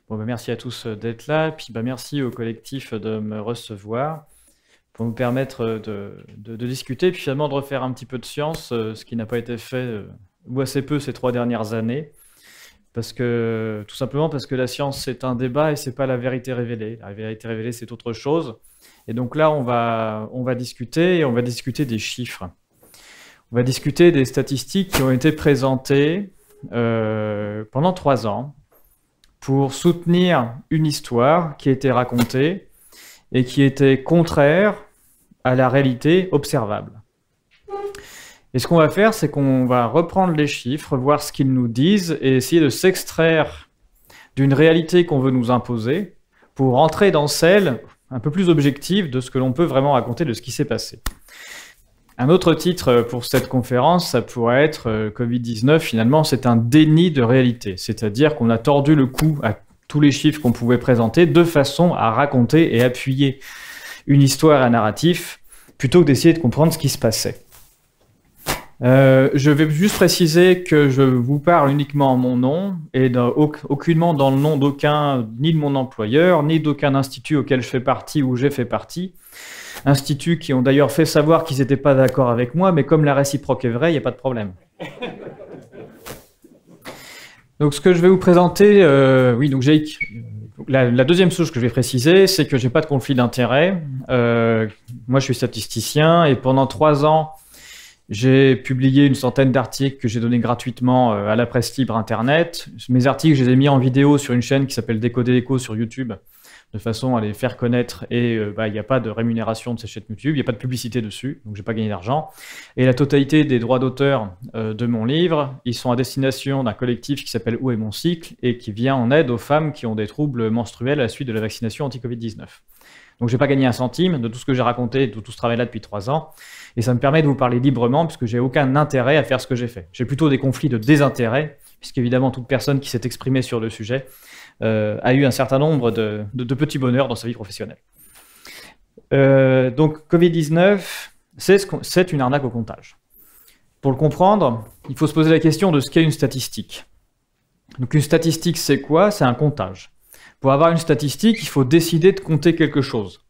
Bon, merci à tous d'être là, puis merci au collectif de me recevoir pour me permettre de discuter, puis finalement de refaire un petit peu de science, ce qui n'a pas été fait, ou assez peu ces 3 dernières années, tout simplement parce que la science c'est un débat et c'est pas la vérité révélée. La vérité révélée c'est autre chose. Et donc là on va discuter, et on va discuter des chiffres. On va discuter des statistiques qui ont été présentées pendant 3 ans pour soutenir une histoire qui a été racontée et qui était contraire à la réalité observable. Et ce qu'on va faire, c'est qu'on va reprendre les chiffres, voir ce qu'ils nous disent et essayer de s'extraire d'une réalité qu'on veut nous imposer pour entrer dans celle un peu plus objective de ce que l'on peut vraiment raconter de ce qui s'est passé. Un autre titre pour cette conférence, ça pourrait être Covid-19, finalement, c'est un déni de réalité. C'est-à-dire qu'on a tordu le cou à tous les chiffres qu'on pouvait présenter de façon à raconter et appuyer une histoire et un narratif, plutôt que d'essayer de comprendre ce qui se passait. Je vais juste préciser que je vous parle uniquement en mon nom et aucunement dans le nom d'aucun, ni de mon employeur, ni d'aucun institut auquel je fais partie ou j'ai fait partie. Instituts qui ont d'ailleurs fait savoir qu'ils n'étaient pas d'accord avec moi, mais comme la réciproque est vraie, il n'y a pas de problème. Donc ce que je vais vous présenter, la deuxième chose que je vais préciser, c'est que je n'ai pas de conflit d'intérêt. Moi je suis statisticien et pendant 3 ans, j'ai publié une centaine d'articles que j'ai donnés gratuitement à la presse libre internet. Mes articles, je les ai mis en vidéo sur une chaîne qui s'appelle Décoder l'écho sur YouTube, de façon à les faire connaître, et il n'y a pas de rémunération de ces chaînes YouTube, il n'y a pas de publicité dessus, donc je n'ai pas gagné d'argent. Et la totalité des droits d'auteur de mon livre, ils sont à destination d'un collectif qui s'appelle Où est mon cycle, et qui vient en aide aux femmes qui ont des troubles menstruels à la suite de la vaccination anti-Covid-19. Donc je n'ai pas gagné un centime de tout ce que j'ai raconté, de tout ce travail-là depuis 3 ans, et ça me permet de vous parler librement, puisque j'ai aucun intérêt à faire ce que j'ai fait. J'ai plutôt des conflits de désintérêt, puisqu'évidemment toute personne qui s'est exprimée sur le sujet a eu un certain nombre de petits bonheurs dans sa vie professionnelle. Donc Covid-19, c'est une arnaque au comptage. Pour le comprendre, il faut se poser la question de ce qu'est une statistique. Donc une statistique, c'est quoi? C'est un comptage. Pour avoir une statistique, il faut décider de compter quelque chose.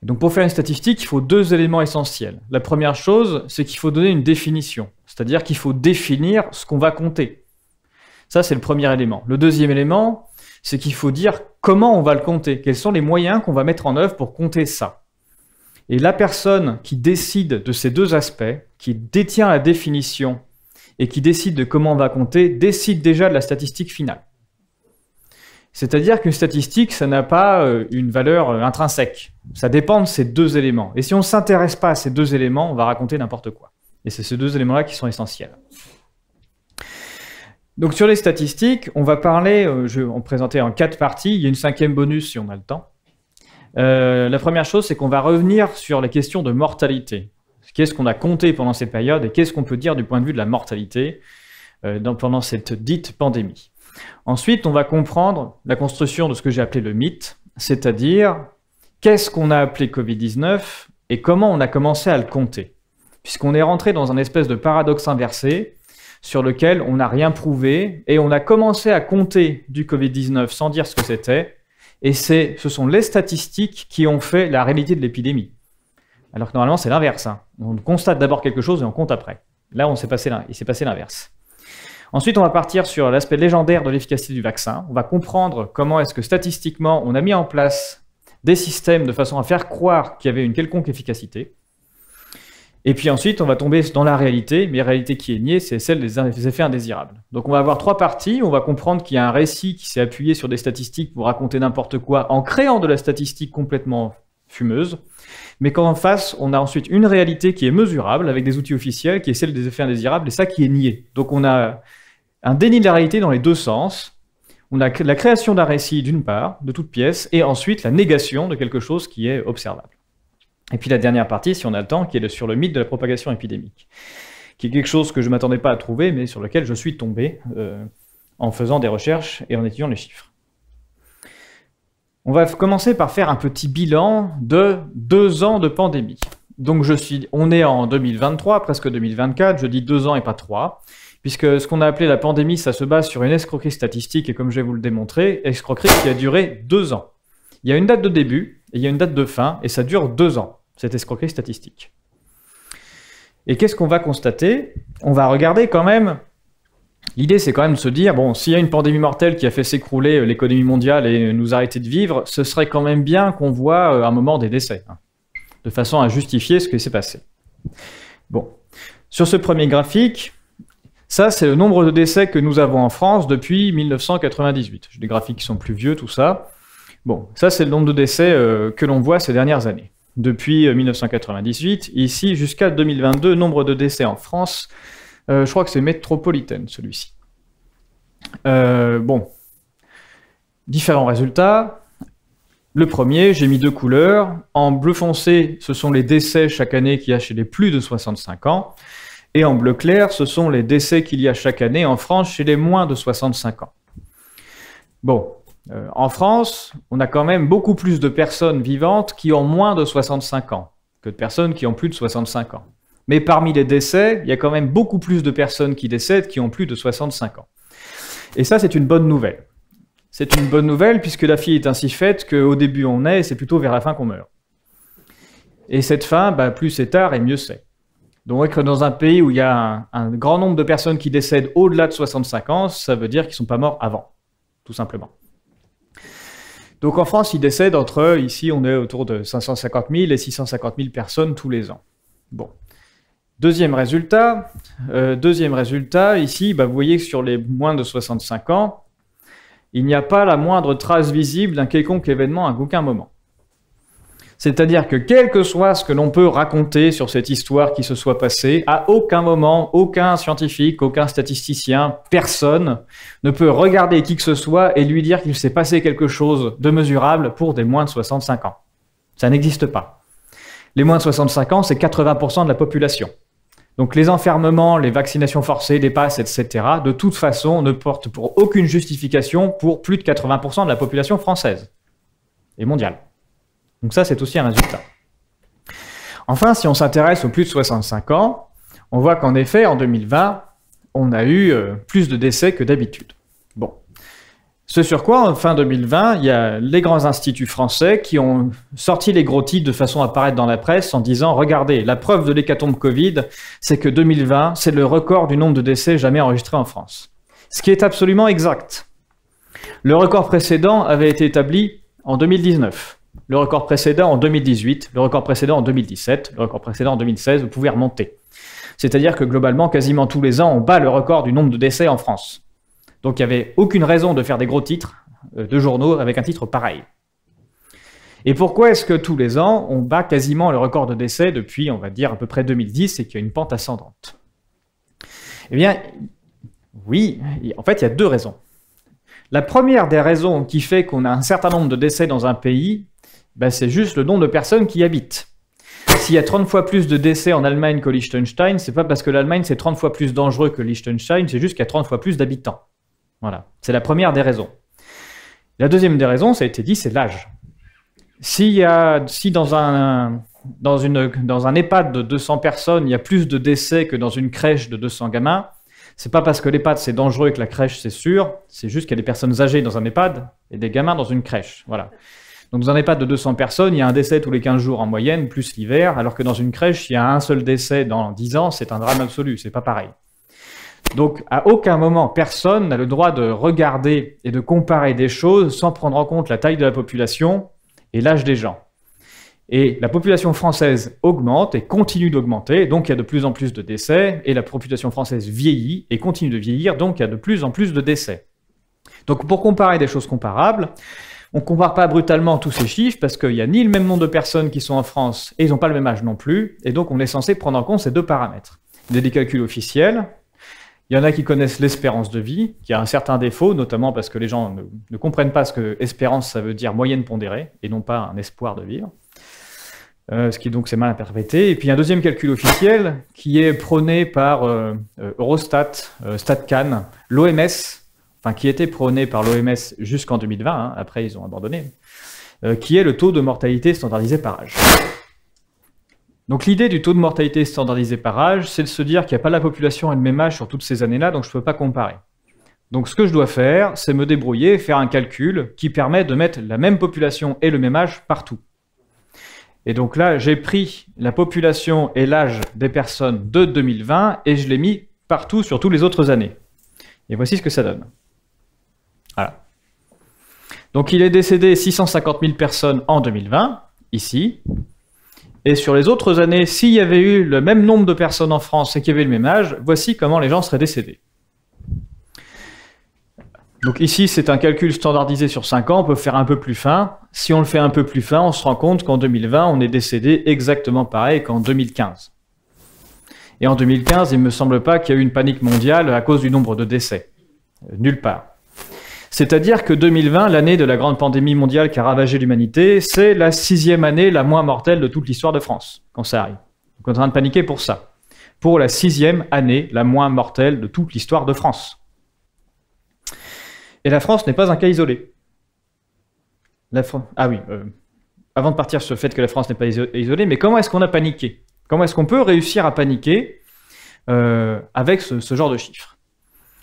Et donc pour faire une statistique, il faut 2 éléments essentiels. La première chose, c'est qu'il faut donner une définition, c'est-à-dire qu'il faut définir ce qu'on va compter. Ça, c'est le premier élément. Le deuxième élément, c'est qu'il faut dire comment on va le compter, quels sont les moyens qu'on va mettre en œuvre pour compter ça. Et la personne qui décide de ces 2 aspects, qui détient la définition et qui décide de comment on va compter, décide déjà de la statistique finale. C'est-à-dire qu'une statistique, ça n'a pas une valeur intrinsèque. Ça dépend de ces 2 éléments. Et si on ne s'intéresse pas à ces 2 éléments, on va raconter n'importe quoi. Et c'est ces 2 éléments-là qui sont essentiels. Donc sur les statistiques, on va parler, je vais en présenter en 4 parties, il y a une 5e bonus si on a le temps. La première chose, c'est qu'on va revenir sur les questions de mortalité. Qu'est-ce qu'on a compté pendant cette période et qu'est-ce qu'on peut dire du point de vue de la mortalité pendant cette dite pandémie. Ensuite, on va comprendre la construction de ce que j'ai appelé le mythe, c'est-à-dire qu'est-ce qu'on a appelé Covid-19 et comment on a commencé à le compter. Puisqu'on est rentré dans un espèce de paradoxe inversé, sur lequel on n'a rien prouvé, et on a commencé à compter du Covid-19 sans dire ce que c'était, et ce sont les statistiques qui ont fait la réalité de l'épidémie. Alors que normalement c'est l'inverse, hein. On constate d'abord quelque chose et on compte après. Là il s'est passé l'inverse. Ensuite on va partir sur l'aspect légendaire de l'efficacité du vaccin, on va comprendre comment est-ce que statistiquement on a mis en place des systèmes de façon à faire croire qu'il y avait une quelconque efficacité. Et puis ensuite, on va tomber dans la réalité, mais la réalité qui est niée, c'est celle des effets indésirables. Donc on va avoir 3 parties, on va comprendre qu'il y a un récit qui s'est appuyé sur des statistiques pour raconter n'importe quoi en créant de la statistique complètement fumeuse, mais qu'en face, on a ensuite une réalité qui est mesurable avec des outils officiels, qui est celle des effets indésirables, et ça qui est nié. Donc on a un déni de la réalité dans les 2 sens, on a la création d'un récit d'une part, de toute pièce, et ensuite la négation de quelque chose qui est observable. Et puis la dernière partie, si on a le temps, qui est sur le mythe de la propagation épidémique, qui est quelque chose que je ne m'attendais pas à trouver, mais sur lequel je suis tombé en faisant des recherches et en étudiant les chiffres. On va commencer par faire un petit bilan de 2 ans de pandémie. Donc on est en 2023, presque 2024, je dis 2 ans et pas 3, puisque ce qu'on a appelé la pandémie, ça se base sur une escroquerie statistique, et comme je vais vous le démontrer, escroquerie qui a duré 2 ans. Il y a une date de début, et il y a une date de fin, et ça dure 2 ans, cette escroquerie statistique. Et qu'est-ce qu'on va constater? On va regarder quand même. L'idée, c'est quand même de se dire, bon, s'il y a une pandémie mortelle qui a fait s'écrouler l'économie mondiale et nous arrêter de vivre, ce serait quand même bien qu'on voit un moment des décès, hein, de façon à justifier ce qui s'est passé. Bon. Sur ce premier graphique, ça, c'est le nombre de décès que nous avons en France depuis 1998. J'ai des graphiques qui sont plus vieux, tout ça. Bon, ça, c'est le nombre de décès que l'on voit ces dernières années. Depuis 1998, ici, jusqu'à 2022, nombre de décès en France, je crois que c'est métropolitaine, celui-ci. Bon, différents résultats. Le premier, j'ai mis 2 couleurs. En bleu foncé, ce sont les décès chaque année qu'il y a chez les plus de 65 ans. Et en bleu clair, ce sont les décès qu'il y a chaque année en France chez les moins de 65 ans. Bon, en France, on a quand même beaucoup plus de personnes vivantes qui ont moins de 65 ans que de personnes qui ont plus de 65 ans. Mais parmi les décès, il y a quand même beaucoup plus de personnes qui décèdent qui ont plus de 65 ans. Et ça, c'est une bonne nouvelle. C'est une bonne nouvelle puisque la vie est ainsi faite qu'au début on naît et c'est plutôt vers la fin qu'on meurt. Et cette fin, bah, plus c'est tard et mieux c'est. Donc être dans un pays où il y a un grand nombre de personnes qui décèdent au-delà de 65 ans, ça veut dire qu'ils ne sont pas morts avant, tout simplement. Donc en France, ils décèdent entre, ici on est autour de 550 000 et 650 000 personnes tous les ans. Bon. Deuxième résultat, ici, bah, vous voyez que sur les moins de 65 ans, il n'y a pas la moindre trace visible d'un quelconque événement à aucun moment. C'est-à-dire que quel que soit ce que l'on peut raconter sur cette histoire qui se soit passée, à aucun moment, aucun scientifique, aucun statisticien, personne ne peut regarder qui que ce soit et lui dire qu'il s'est passé quelque chose de mesurable pour des moins de 65 ans. Ça n'existe pas. Les moins de 65 ans, c'est 80% de la population. Donc les enfermements, les vaccinations forcées, les passes, etc., de toute façon, ne portent pour aucune justification pour plus de 80% de la population française et mondiale. Donc ça, c'est aussi un résultat. Enfin, si on s'intéresse aux plus de 65 ans, on voit qu'en effet, en 2020, on a eu plus de décès que d'habitude. Bon. Ce sur quoi, en fin 2020, il y a les grands instituts français qui ont sorti les gros titres de façon à apparaître dans la presse en disant « Regardez, la preuve de l'hécatombe Covid, c'est que 2020, c'est le record du nombre de décès jamais enregistrés en France. » Ce qui est absolument exact. Le record précédent avait été établi en 2019. Le record précédent en 2018, le record précédent en 2017, le record précédent en 2016, vous pouvez remonter. C'est-à-dire que globalement, quasiment tous les ans, on bat le record du nombre de décès en France. Donc il n'y avait aucune raison de faire des gros titres de journaux avec un titre pareil. Et pourquoi est-ce que tous les ans, on bat quasiment le record de décès depuis, on va dire, à peu près 2010 et qu'il y a une pente ascendante? Eh bien, oui, en fait, il y a 2 raisons. La première des raisons qui fait qu'on a un certain nombre de décès dans un pays, ben, c'est juste le nombre de personnes qui y habitent. S'il y a 30 fois plus de décès en Allemagne qu'au Liechtenstein, c'est pas parce que l'Allemagne c'est 30 fois plus dangereux que le Liechtenstein, c'est juste qu'il y a 30 fois plus d'habitants. Voilà, c'est la première des raisons. La deuxième des raisons, ça a été dit, c'est l'âge. Si dans un EHPAD de 200 personnes, il y a plus de décès que dans une crèche de 200 gamins, c'est pas parce que l'EHPAD c'est dangereux et que la crèche c'est sûr, c'est juste qu'il y a des personnes âgées dans un EHPAD et des gamins dans une crèche. Voilà. Donc dans un EHPAD de 200 personnes, il y a un décès tous les 15 jours en moyenne, plus l'hiver, alors que dans une crèche, il y a un seul décès dans 10 ans, c'est un drame absolu, c'est pas pareil. Donc à aucun moment, personne n'a le droit de regarder et de comparer des choses sans prendre en compte la taille de la population et l'âge des gens. Et la population française augmente et continue d'augmenter, donc il y a de plus en plus de décès, et la population française vieillit et continue de vieillir, donc il y a de plus en plus de décès. Donc pour comparer des choses comparables, on ne compare pas brutalement tous ces chiffres parce qu'il n'y a ni le même nombre de personnes qui sont en France et ils n'ont pas le même âge non plus, et donc on est censé prendre en compte ces 2 paramètres. Il y a des calculs officiels, il y en a qui connaissent l'espérance de vie, qui a un certain défaut, notamment parce que les gens ne comprennent pas ce que espérance ça veut dire moyenne pondérée, et non pas un espoir de vivre. Ce qui donc c'est mal interprété. Et puis un deuxième calcul officiel qui est prôné par Eurostat, StatCan, l'OMS, enfin qui était prôné par l'OMS jusqu'en 2020, hein, après ils ont abandonné, qui est le taux de mortalité standardisé par âge. Donc l'idée du taux de mortalité standardisé par âge, c'est de se dire qu'il n'y a pas la population et le même âge sur toutes ces années-là, donc je ne peux pas comparer. Donc ce que je dois faire, c'est me débrouiller, faire un calcul qui permet de mettre la même population et le même âge partout. Et donc là, j'ai pris la population et l'âge des personnes de 2020 et je l'ai mis partout sur toutes les autres années. Et voici ce que ça donne. Voilà. Donc il est décédé 650 000 personnes en 2020, ici. Et sur les autres années, s'il y avait eu le même nombre de personnes en France et qu'il y avait le même âge, voici comment les gens seraient décédés. Donc ici, c'est un calcul standardisé sur 5 ans, on peut faire un peu plus fin. Si on le fait un peu plus fin, on se rend compte qu'en 2020, on est décédé exactement pareil qu'en 2015. Et en 2015, il ne me semble pas qu'il y a eu une panique mondiale à cause du nombre de décès. Nulle part. C'est-à-dire que 2020, l'année de la grande pandémie mondiale qui a ravagé l'humanité, c'est la 6e année la moins mortelle de toute l'histoire de France, quand ça arrive. Donc on est en train de paniquer pour ça. Pour la 6e année la moins mortelle de toute l'histoire de France. Et la France n'est pas un cas isolé. Avant de partir sur le fait que la France n'est pas isolée, mais comment est-ce qu'on a paniqué? Comment est-ce qu'on peut réussir à paniquer avec ce genre de chiffres?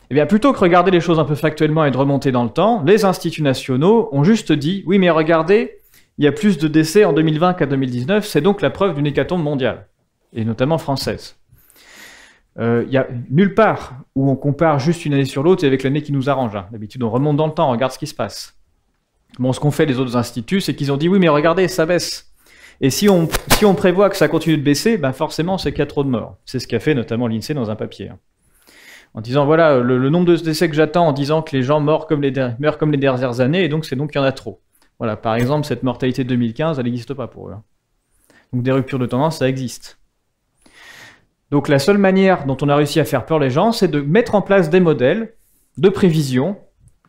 Eh bien, plutôt que regarder les choses un peu factuellement et de remonter dans le temps, les instituts nationaux ont juste dit « Oui, mais regardez, il y a plus de décès en 2020 qu'en 2019, c'est donc la preuve d'une hécatombe mondiale, et notamment française. » Il n'y a nulle part où on compare juste une année sur l'autre et avec l'année qui nous arrange. Hein. D'habitude, on remonte dans le temps, on regarde ce qui se passe. Bon, ce qu'ont fait les autres instituts, c'est qu'ils ont dit « Oui, mais regardez, ça baisse. » Et si on prévoit que ça continue de baisser, ben forcément, c'est qu'il y a trop de morts. C'est ce qu'a fait notamment l'INSEE dans un papier. Hein. En disant, voilà, le nombre de décès que j'attends en disant que les gens meurent comme les dernières années, et donc c'est donc qu'il y en a trop. Voilà, par exemple, cette mortalité de 2015, elle n'existe pas pour eux. Hein. Donc des ruptures de tendance, ça existe. Donc la seule manière dont on a réussi à faire peur les gens, c'est de mettre en place des modèles de prévision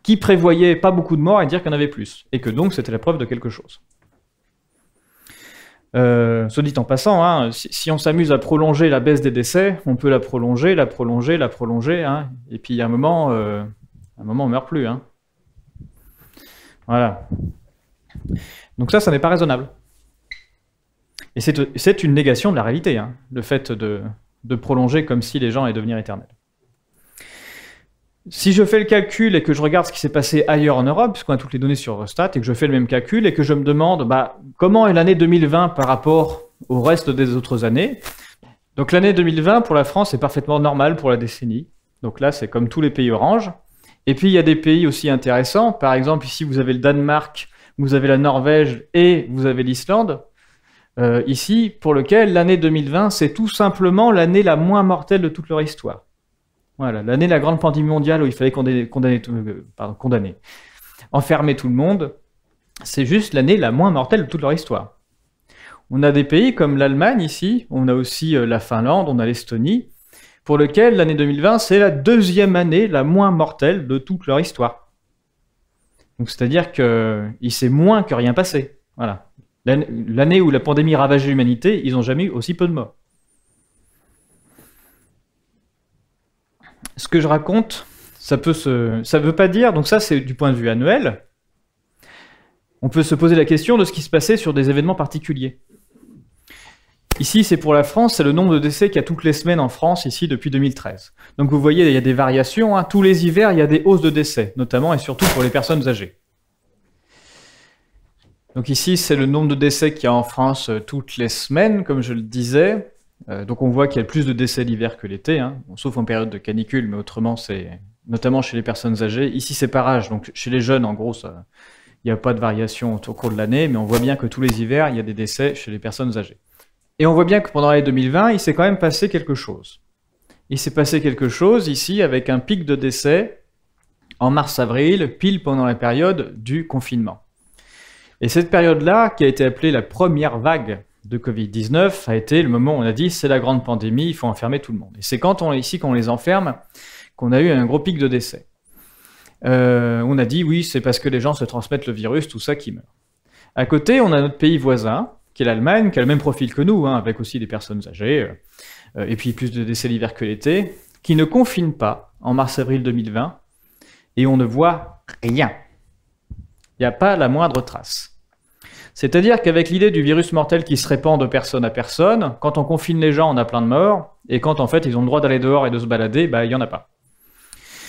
qui prévoyaient pas beaucoup de morts et dire qu'il y en avait plus. Et que donc c'était la preuve de quelque chose. Soit dit en passant, hein, si on s'amuse à prolonger la baisse des décès, on peut la prolonger, hein, et puis à un moment on meurt plus. Hein. Voilà. Donc ça n'est pas raisonnable. Et c'est une négation de la réalité, hein, le fait de prolonger comme si les gens allaient devenir éternels. Si je fais le calcul et que je regarde ce qui s'est passé ailleurs en Europe, puisqu'on a toutes les données sur Eurostat, et que je fais le même calcul et que je me demande comment est l'année 2020 par rapport au reste des autres années. Donc l'année 2020 pour la France est parfaitement normale pour la décennie. Donc là, c'est comme tous les pays orange. Et puis il y a des pays aussi intéressants. Par exemple, ici vous avez le Danemark, vous avez la Norvège et vous avez l'Islande. Ici, pour lequel l'année 2020, c'est tout simplement l'année la moins mortelle de toute leur histoire. Voilà, l'année de la grande pandémie mondiale où il fallait enfermer tout le monde, c'est juste l'année la moins mortelle de toute leur histoire. On a des pays comme l'Allemagne ici, on a aussi la Finlande, on a l'Estonie, pour lequel l'année 2020, c'est la 2e année la moins mortelle de toute leur histoire. Donc c'est-à-dire qu'il s'est moins que rien passé. Voilà. L'année où la pandémie ravageait l'humanité, ils n'ont jamais eu aussi peu de morts. Ce que je raconte, ça veut pas dire, donc ça c'est du point de vue annuel, on peut se poser la question de ce qui se passait sur des événements particuliers. Ici c'est pour la France, c'est le nombre de décès qu'il y a toutes les semaines en France ici depuis 2013. Donc vous voyez, il y a des variations, hein. Tous les hivers il y a des hausses de décès, notamment et surtout pour les personnes âgées. Donc ici c'est le nombre de décès qu'il y a en France toutes les semaines, comme je le disais. Donc on voit qu'il y a plus de décès l'hiver que l'été, hein. Bon, sauf en période de canicule, mais autrement c'est notamment chez les personnes âgées. Ici c'est par âge, donc chez les jeunes en gros il n'y a pas de variation au cours de l'année, mais on voit bien que tous les hivers il y a des décès chez les personnes âgées. Et on voit bien que pendant l'année 2020 il s'est quand même passé quelque chose. Il s'est passé quelque chose ici avec un pic de décès en mars-avril, pile pendant la période du confinement. Et cette période-là, qui a été appelée la première vague de Covid-19, a été le moment où on a dit c'est la grande pandémie, il faut enfermer tout le monde. Et c'est quand on les enferme qu'on a eu un gros pic de décès. On a dit oui, c'est parce que les gens se transmettent le virus, tout ça qui meurt. À côté, on a notre pays voisin, qui est l'Allemagne, qui a le même profil que nous, hein, avec aussi des personnes âgées, et puis plus de décès l'hiver que l'été, qui ne confine pas en mars-avril 2020, et on ne voit rien. Il n'y a pas la moindre trace. C'est-à-dire qu'avec l'idée du virus mortel qui se répand de personne à personne, quand on confine les gens, on a plein de morts, et quand en fait ils ont le droit d'aller dehors et de se balader, bah, il n'y en a pas.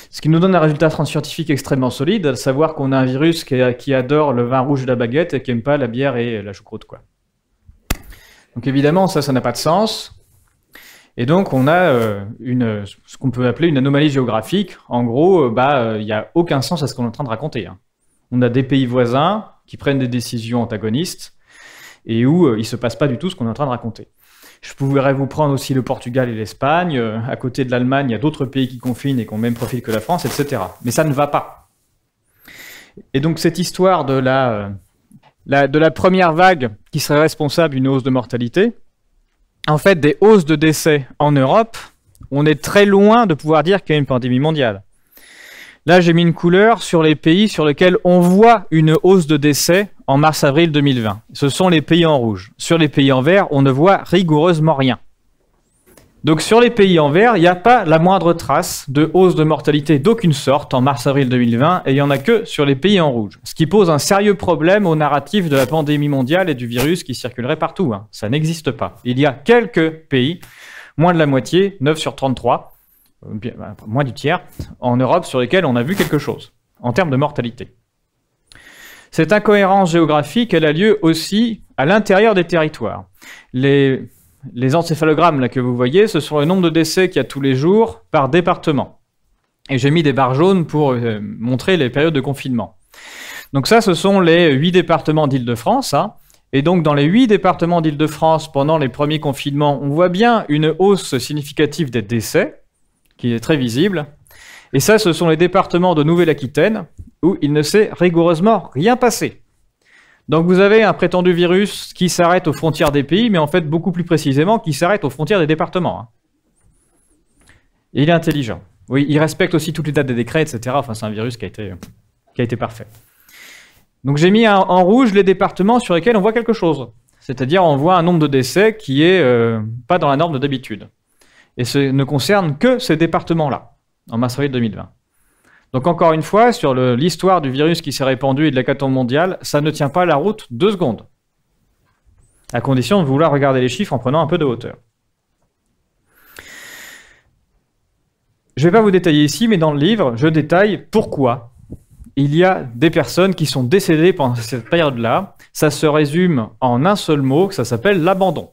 Ce qui nous donne un résultat scientifique extrêmement solide, à savoir qu'on a un virus qui adore le vin rouge et la baguette et qui n'aime pas la bière et la choucroute, quoi. Donc évidemment, ça n'a pas de sens. Et donc on a ce qu'on peut appeler une anomalie géographique. En gros, il n'y a aucun sens à ce qu'on est en train de raconter, hein. On a des pays voisins qui prennent des décisions antagonistes et où il ne se passe pas du tout ce qu'on est en train de raconter. Je pourrais vous prendre aussi le Portugal et l'Espagne. À côté de l'Allemagne, il y a d'autres pays qui confinent et qui ont le même profil que la France, etc. Mais ça ne va pas. Et donc cette histoire de la première vague qui serait responsable d'une hausse de mortalité, en fait, des hausses de décès en Europe, on est très loin de pouvoir dire qu'il y a une pandémie mondiale. Là, j'ai mis une couleur sur les pays sur lesquels on voit une hausse de décès en mars-avril 2020. Ce sont les pays en rouge. Sur les pays en vert, on ne voit rigoureusement rien. Donc sur les pays en vert, il n'y a pas la moindre trace de hausse de mortalité d'aucune sorte en mars-avril 2020, et il n'y en a que sur les pays en rouge. Ce qui pose un sérieux problème au narratif de la pandémie mondiale et du virus qui circulerait partout, hein. Ça n'existe pas. Il y a quelques pays, moins de la moitié, 9 sur 33, moins du tiers, en Europe sur lesquels on a vu quelque chose, en termes de mortalité. Cette incohérence géographique, elle a lieu aussi à l'intérieur des territoires. Les encéphalogrammes là, que vous voyez, ce sont le nombre de décès qu'il y a tous les jours par département. Et j'ai mis des barres jaunes pour montrer les périodes de confinement. Donc ça, ce sont les 8 départements d'Île-de-France, hein. Et donc dans les 8 départements d'Île-de-France, pendant les premiers confinements, on voit bien une hausse significative des décès, qui est très visible. Et ça, ce sont les départements de Nouvelle-Aquitaine, où il ne s'est rigoureusement rien passé. Donc vous avez un prétendu virus qui s'arrête aux frontières des pays, mais en fait beaucoup plus précisément qui s'arrête aux frontières des départements, hein. Et il est intelligent. Oui, il respecte aussi toutes les dates des décrets, etc. Enfin, c'est un virus qui a été parfait. Donc j'ai mis en rouge les départements sur lesquels on voit quelque chose. C'est-à-dire on voit un nombre de décès qui est pas dans la norme d'habitude. Et ce ne concerne que ces départements-là, en mars-avril 2020. Donc encore une fois, sur l'histoire du virus qui s'est répandu et de l'hécatombe mondiale, ça ne tient pas la route 2 secondes. À condition de vouloir regarder les chiffres en prenant un peu de hauteur. Je ne vais pas vous détailler ici, mais dans le livre, je détaille pourquoi il y a des personnes qui sont décédées pendant cette période-là. Ça se résume en un seul mot, ça s'appelle l'abandon.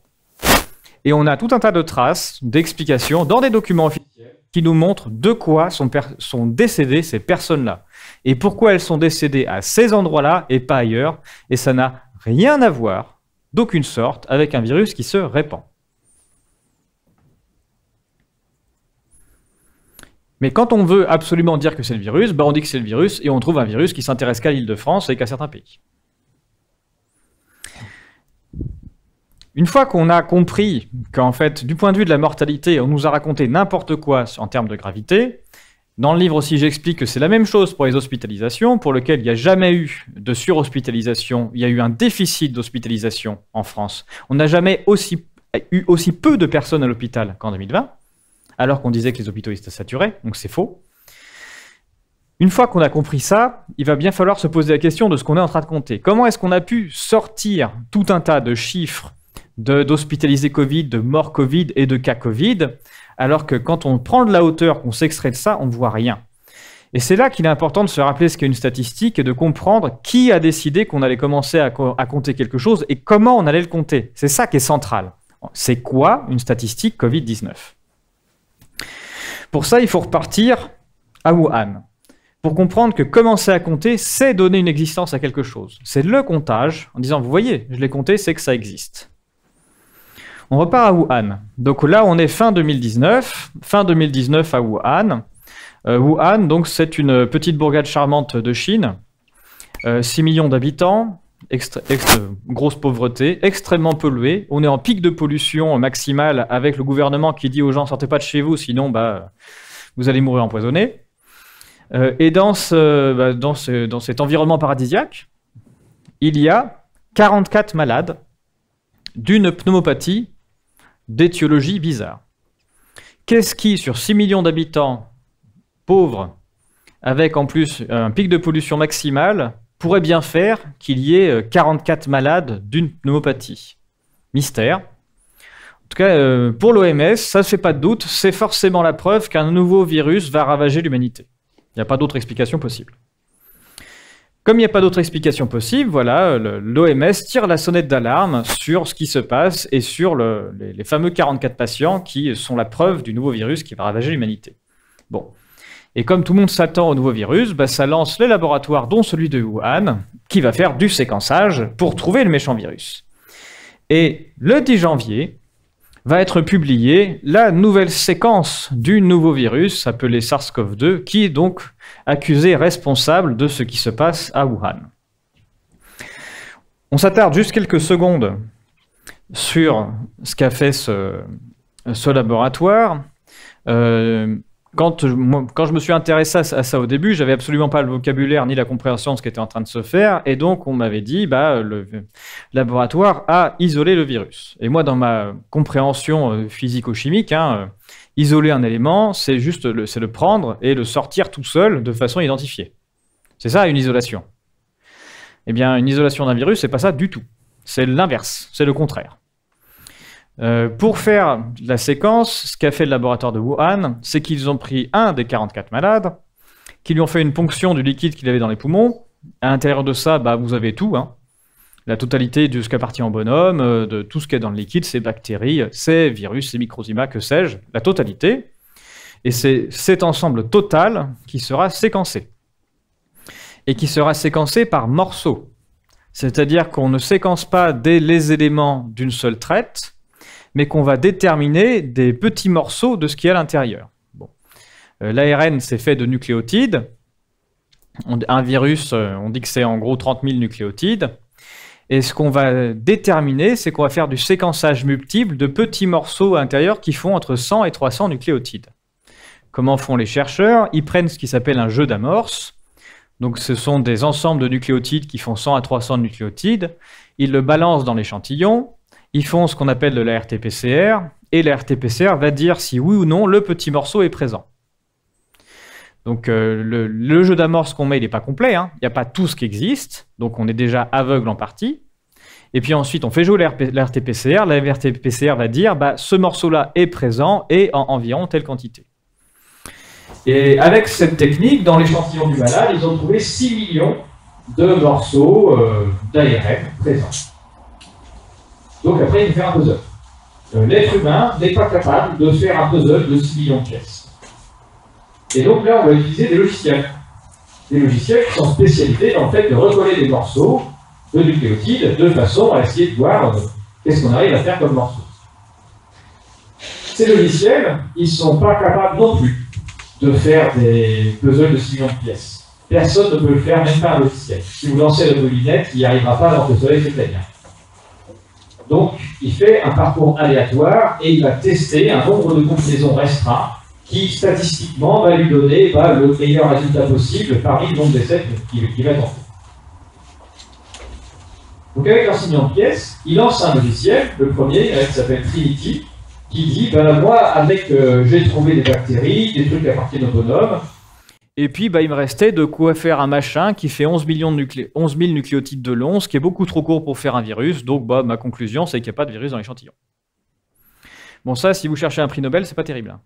Et on a tout un tas de traces, d'explications dans des documents officiels qui nous montrent de quoi sont décédées ces personnes-là. Et pourquoi elles sont décédées à ces endroits-là et pas ailleurs. Et ça n'a rien à voir, d'aucune sorte, avec un virus qui se répand. Mais quand on veut absolument dire que c'est le virus, on dit que c'est le virus et on trouve un virus qui s'intéresse qu'à l'Île-de-France et qu'à certains pays. Une fois qu'on a compris qu'en fait, du point de vue de la mortalité, on nous a raconté n'importe quoi en termes de gravité, dans le livre aussi j'explique que c'est la même chose pour les hospitalisations, pour lesquelles il n'y a jamais eu de surhospitalisation, il y a eu un déficit d'hospitalisation en France. On n'a jamais eu aussi peu de personnes à l'hôpital qu'en 2020, alors qu'on disait que les hôpitaux étaient saturés, donc c'est faux. Une fois qu'on a compris ça, il va bien falloir se poser la question de ce qu'on est en train de compter. Comment est-ce qu'on a pu sortir tout un tas de chiffres d'hospitalisés Covid, de morts Covid et de cas Covid, alors que quand on prend de la hauteur, qu'on s'extrait de ça, on ne voit rien. Et c'est là qu'il est important de se rappeler ce qu'est une statistique et de comprendre qui a décidé qu'on allait commencer à compter quelque chose et comment on allait le compter. C'est ça qui est central. C'est quoi une statistique Covid-19 ? Pour ça, il faut repartir à Wuhan. Pour comprendre que commencer à compter, c'est donner une existence à quelque chose. C'est le comptage, en disant, vous voyez, je l'ai compté, c'est que ça existe. On repart à Wuhan. Donc là, on est fin 2019. Fin 2019 à Wuhan. Wuhan, donc, c'est une petite bourgade charmante de Chine. 6 millions d'habitants, grosse pauvreté, extrêmement polluée. On est en pic de pollution maximale avec le gouvernement qui dit aux gens, sortez pas de chez vous, sinon vous allez mourir empoisonnés. Et dans cet environnement paradisiaque, il y a 44 malades d'une pneumopathie d'étiologie bizarre. Qu'est-ce qui, sur 6 millions d'habitants pauvres, avec en plus un pic de pollution maximale, pourrait bien faire qu'il y ait 44 malades d'une pneumopathie. Mystère. En tout cas, pour l'OMS, ça ne fait pas de doute, c'est forcément la preuve qu'un nouveau virus va ravager l'humanité. Il n'y a pas d'autre explication possible. Comme il n'y a pas d'autre explication possible, voilà, l'OMS tire la sonnette d'alarme sur ce qui se passe et sur les fameux 44 patients qui sont la preuve du nouveau virus qui va ravager l'humanité. Bon. Et comme tout le monde s'attend au nouveau virus, bah, ça lance les laboratoires, dont celui de Wuhan, qui va faire du séquençage pour trouver le méchant virus. Et le 10 janvier va être publiée la nouvelle séquence du nouveau virus, appelé SARS-CoV-2, qui est donc accusé responsable de ce qui se passe à Wuhan. On s'attarde juste quelques secondes sur ce qu'a fait ce laboratoire. Quand je me suis intéressé à ça au début, j'avais absolument pas le vocabulaire ni la compréhension de ce qui était en train de se faire, et donc on m'avait dit bah, le laboratoire a isolé le virus. Et moi, dans ma compréhension physico-chimique, isoler un élément, c'est juste le prendre et le sortir tout seul de façon identifiée. C'est ça une isolation. Eh bien, une isolation d'un virus, c'est pas ça du tout. C'est l'inverse, c'est le contraire. Pour faire la séquence, ce qu'a fait le laboratoire de Wuhan, c'est qu'ils ont pris un des 44 malades, qui lui ont fait une ponction du liquide qu'il avait dans les poumons. À l'intérieur de ça, bah, vous avez tout, la totalité de ce qui appartient au bonhomme, de tout ce qui est dans le liquide, ces bactéries, ces virus, ces microzymas, que sais-je, la totalité. Et c'est cet ensemble total qui sera séquencé. Et qui sera séquencé par morceaux. C'est-à-dire qu'on ne séquence pas les éléments d'une seule traite, mais qu'on va déterminer des petits morceaux de ce qu'il y a à l'intérieur. Bon. L'ARN, c'est fait de nucléotides. Un virus, on dit que c'est en gros 30 000 nucléotides. Et ce qu'on va déterminer, c'est qu'on va faire du séquençage multiple de petits morceaux à l'intérieur qui font entre 100 et 300 nucléotides. Comment font les chercheurs? Ils prennent ce qui s'appelle un jeu d'amorce. Donc ce sont des ensembles de nucléotides qui font 100 à 300 nucléotides. Ils le balancent dans l'échantillon. Ils font ce qu'on appelle de la RT-PCR, et la RT-PCR va dire si oui ou non le petit morceau est présent. Donc le jeu d'amorce qu'on met, il n'est pas complet, il n'y a pas tout ce qui existe, donc on est déjà aveugle en partie. Et puis ensuite, on fait jouer la RT-PCR, la RT-PCR va dire bah, ce morceau-là est présent et en environ telle quantité. Et avec cette technique, dans l'échantillon du malade, ils ont trouvé 6 millions de morceaux d'ARN présents. Donc après, il faut faire un puzzle. L'être humain n'est pas capable de faire un puzzle de 6 millions de pièces. Et donc là, on va utiliser des logiciels. Des logiciels qui sont spécialisés dans le fait de recoller des morceaux de nucléotides de façon à essayer de voir qu'est-ce qu'on arrive à faire comme morceaux. Ces logiciels, ils ne sont pas capables non plus de faire des puzzles de 6 millions de pièces. Personne ne peut le faire, même pas un logiciel. Si vous lancez la molinette, il n'y arrivera pas dans le soleil, c'est très bien. Donc, il fait un parcours aléatoire et il va tester un nombre de combinaisons restreint qui, statistiquement, va lui donner le meilleur résultat possible parmi le nombre d'essais qu'il va tenter. Donc, avec un 6 millions de pièces, il lance un logiciel, le premier, qui s'appelle Trinity, qui dit moi, avec j'ai trouvé des bactéries, des trucs qui appartiennent au bonhomme. Et puis, il me restait de quoi faire un machin qui fait 11 000 nucléotides de long, ce qui est beaucoup trop court pour faire un virus. Donc, ma conclusion, c'est qu'il n'y a pas de virus dans l'échantillon. Bon, ça, si vous cherchez un prix Nobel, c'est pas terrible.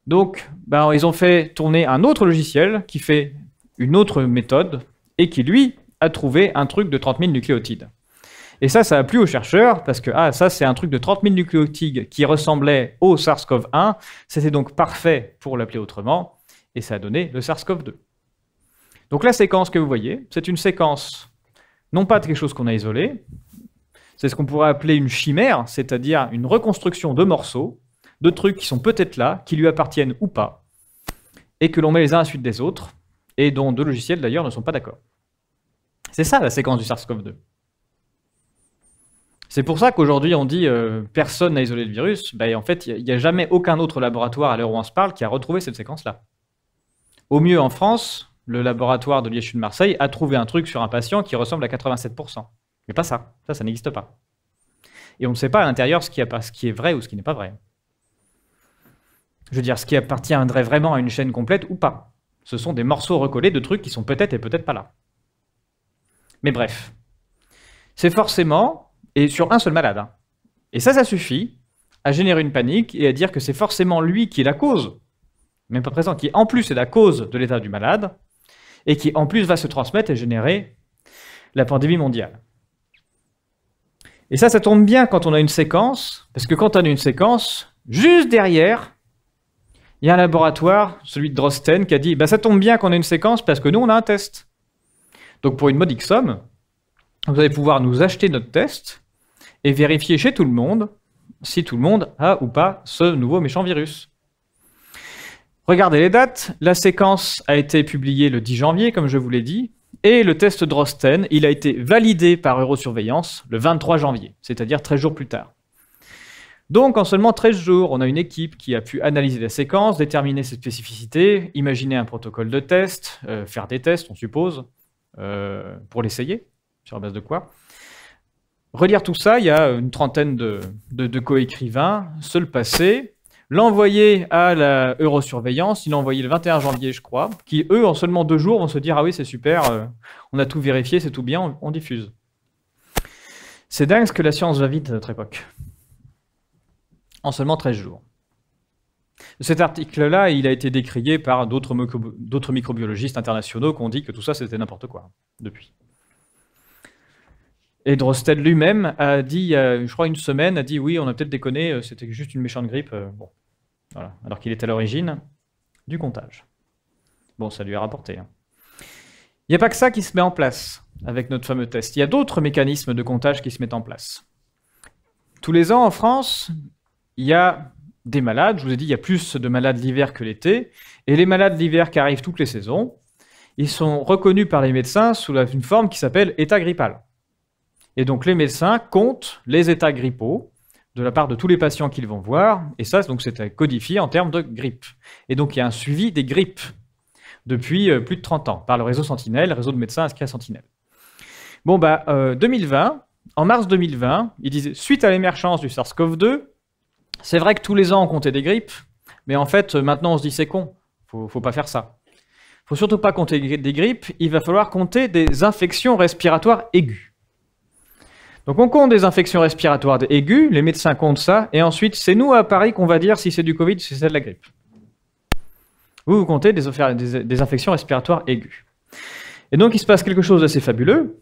Donc, ils ont fait tourner un autre logiciel qui fait une autre méthode et qui, lui, a trouvé un truc de 30 000 nucléotides. Et ça a plu aux chercheurs parce que, ça, c'est un truc de 30 000 nucléotides qui ressemblait au SARS-CoV-1. C'était donc parfait pour l'appeler autrement. Et ça a donné le SARS-CoV-2. Donc la séquence que vous voyez, c'est une séquence, non pas de quelque chose qu'on a isolé, c'est ce qu'on pourrait appeler une chimère, c'est-à-dire une reconstruction de morceaux, de trucs qui sont peut-être là, qui lui appartiennent ou pas, et que l'on met les uns à la suite des autres, et dont deux logiciels d'ailleurs ne sont pas d'accord. C'est ça la séquence du SARS-CoV-2. C'est pour ça qu'aujourd'hui on dit personne n'a isolé le virus. En fait, il n'y a jamais aucun autre laboratoire à l'heure où on se parle qui a retrouvé cette séquence-là. Au mieux, en France, le laboratoire de l'IHU de Marseille a trouvé un truc sur un patient qui ressemble à 87%. Mais pas ça. Ça n'existe pas. Et on ne sait pas à l'intérieur ce qui est vrai ou ce qui n'est pas vrai. Je veux dire, ce qui appartiendrait vraiment à une chaîne complète ou pas. Ce sont des morceaux recollés de trucs qui sont peut-être et peut-être pas là. Mais bref, c'est forcément, et sur un seul malade, hein. Et ça suffit à générer une panique et à dire que c'est forcément lui qui est la cause, même pas présent, qui en plus est la cause de l'état du malade, et qui en plus va se transmettre et générer la pandémie mondiale. Et ça tombe bien quand on a une séquence, parce que quand on a une séquence, juste derrière, il y a un laboratoire, celui de Drosten, qui a dit bah, « ça tombe bien qu'on ait une séquence parce que nous, on a un test ». Donc pour une modique somme, vous allez pouvoir nous acheter notre test et vérifier chez tout le monde si tout le monde a ou pas ce nouveau méchant virus. Regardez les dates, la séquence a été publiée le 10 janvier, comme je vous l'ai dit, et le test Drosten, il a été validé par Eurosurveillance le 23 janvier, c'est-à-dire 13 jours plus tard. Donc en seulement 13 jours, on a une équipe qui a pu analyser la séquence, déterminer ses spécificités, imaginer un protocole de test, faire des tests, on suppose, pour l'essayer, sur la base de quoi. Relire tout ça, il y a une trentaine de co-écrivains, se le passer, l'envoyer à la Eurosurveillance, il l'a envoyé le 21 janvier, je crois, qui, eux, en seulement 2 jours, vont se dire « Ah oui, c'est super, on a tout vérifié, c'est tout bien, on diffuse ». C'est dingue ce que la science va vite à notre époque. En seulement 13 jours. Cet article-là, il a été décrié par d'autres microbiologistes internationaux qui ont dit que tout ça, c'était n'importe quoi, depuis. Et Drosten lui-même a dit, je crois une semaine, a dit oui, on a peut-être déconné, c'était juste une méchante grippe. Bon, voilà. Alors qu'il est à l'origine du comptage. Bon, ça lui a rapporté. Hein. Il n'y a pas que ça qui se met en place avec notre fameux test. Il y a d'autres mécanismes de comptage qui se mettent en place. Tous les ans, en France, il y a des malades. Je vous ai dit, il y a plus de malades l'hiver que l'été. Et les malades l'hiver qui arrivent toutes les saisons, ils sont reconnus par les médecins sous une forme qui s'appelle état grippal. Et donc les médecins comptent les états grippaux de la part de tous les patients qu'ils vont voir, et ça, donc c'est codifié en termes de grippe. Et donc il y a un suivi des grippes depuis plus de 30 ans, par le réseau Sentinelle, réseau de médecins inscrits à Sentinelle. Bon, 2020, en mars 2020, ils disaient, suite à l'émergence du SARS-CoV-2, c'est vrai que tous les ans on comptait des grippes, mais en fait, maintenant on se dit c'est con, faut pas faire ça. Faut surtout pas compter des grippes, il va falloir compter des infections respiratoires aiguës. Donc on compte des infections respiratoires aiguës, les médecins comptent ça, et ensuite c'est nous à Paris qu'on va dire si c'est du Covid, si c'est de la grippe. Vous comptez des infections respiratoires aiguës. Et donc il se passe quelque chose d'assez fabuleux,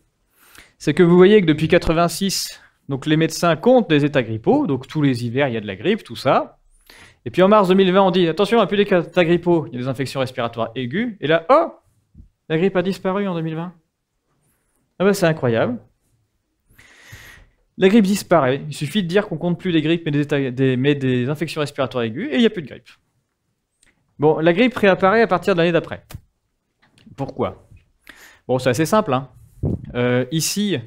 c'est que vous voyez que depuis 86, donc les médecins comptent des états grippaux, donc tous les hivers il y a de la grippe, tout ça. Et puis en mars 2020 on dit attention, il n'y a plus d'états grippaux, il y a des infections respiratoires aiguës, et là, oh, la grippe a disparu en 2020. Ah ben c'est incroyable. La grippe disparaît. Il suffit de dire qu'on compte plus des grippes mais des infections respiratoires aiguës et il n'y a plus de grippe. Bon, la grippe réapparaît à partir de l'année d'après. Pourquoi? Bon, c'est assez simple. Hein. Ici,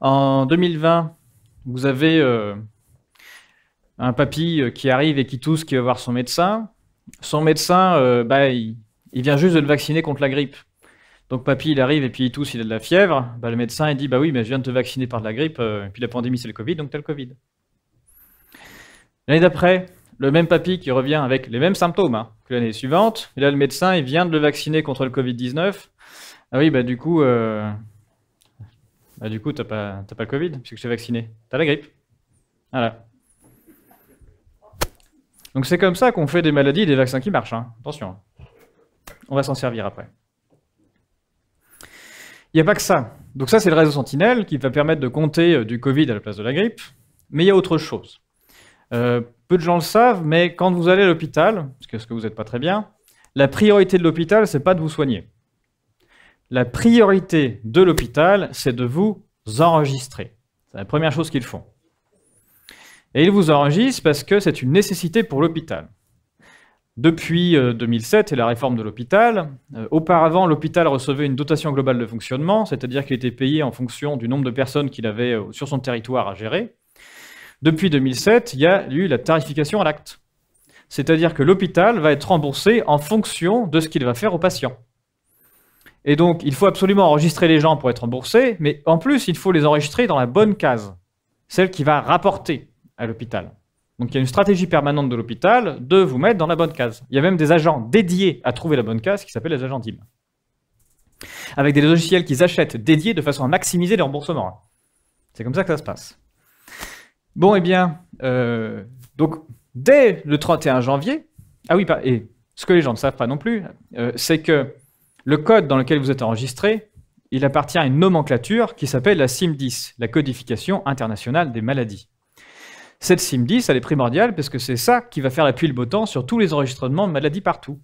en 2020, vous avez un papy qui arrive et qui tousse, qui va voir son médecin. Son médecin, il vient juste de le vacciner contre la grippe. Donc papy, il arrive et puis il tousse, il a de la fièvre. Le médecin, il dit, bah oui, mais je viens de te vacciner par de la grippe, et puis la pandémie, c'est le Covid, donc t'as le Covid. L'année d'après, le même papy qui revient avec les mêmes symptômes que l'année suivante, et là, le médecin, il vient de le vacciner contre le Covid-19. Ah oui, du coup, t'as pas le Covid, puisque tu es vacciné. T'as la grippe. Voilà. Donc c'est comme ça qu'on fait des maladies et des vaccins qui marchent. Hein. Attention. On va s'en servir après. Il n'y a pas que ça. Donc ça, c'est le réseau Sentinelle qui va permettre de compter du Covid à la place de la grippe. Mais il y a autre chose. Peu de gens le savent, mais quand vous allez à l'hôpital, parce que vous n'êtes pas très bien, la priorité de l'hôpital, c'est pas de vous soigner. La priorité de l'hôpital, c'est de vous enregistrer. C'est la première chose qu'ils font. Et ils vous enregistrent parce que c'est une nécessité pour l'hôpital. Depuis 2007 et la réforme de l'hôpital, auparavant l'hôpital recevait une dotation globale de fonctionnement, c'est-à-dire qu'il était payé en fonction du nombre de personnes qu'il avait sur son territoire à gérer. Depuis 2007, il y a eu la tarification à l'acte. C'est-à-dire que l'hôpital va être remboursé en fonction de ce qu'il va faire aux patients. Et donc, il faut absolument enregistrer les gens pour être remboursés, mais en plus, il faut les enregistrer dans la bonne case, celle qui va rapporter à l'hôpital. Donc il y a une stratégie permanente de l'hôpital de vous mettre dans la bonne case. Il y a même des agents dédiés à trouver la bonne case qui s'appellent les agents DIM. avec des logiciels qu'ils achètent dédiés de façon à maximiser les remboursements. C'est comme ça que ça se passe. Bon, eh bien, donc, dès le 31 janvier, ah oui, et ce que les gens ne savent pas non plus, c'est que le code dans lequel vous êtes enregistré, il appartient à une nomenclature qui s'appelle la CIM-10, la codification internationale des maladies. Cette CIM-10, elle est primordiale parce que c'est ça qui va faire la pluie et le beau temps sur tous les enregistrements de maladies partout.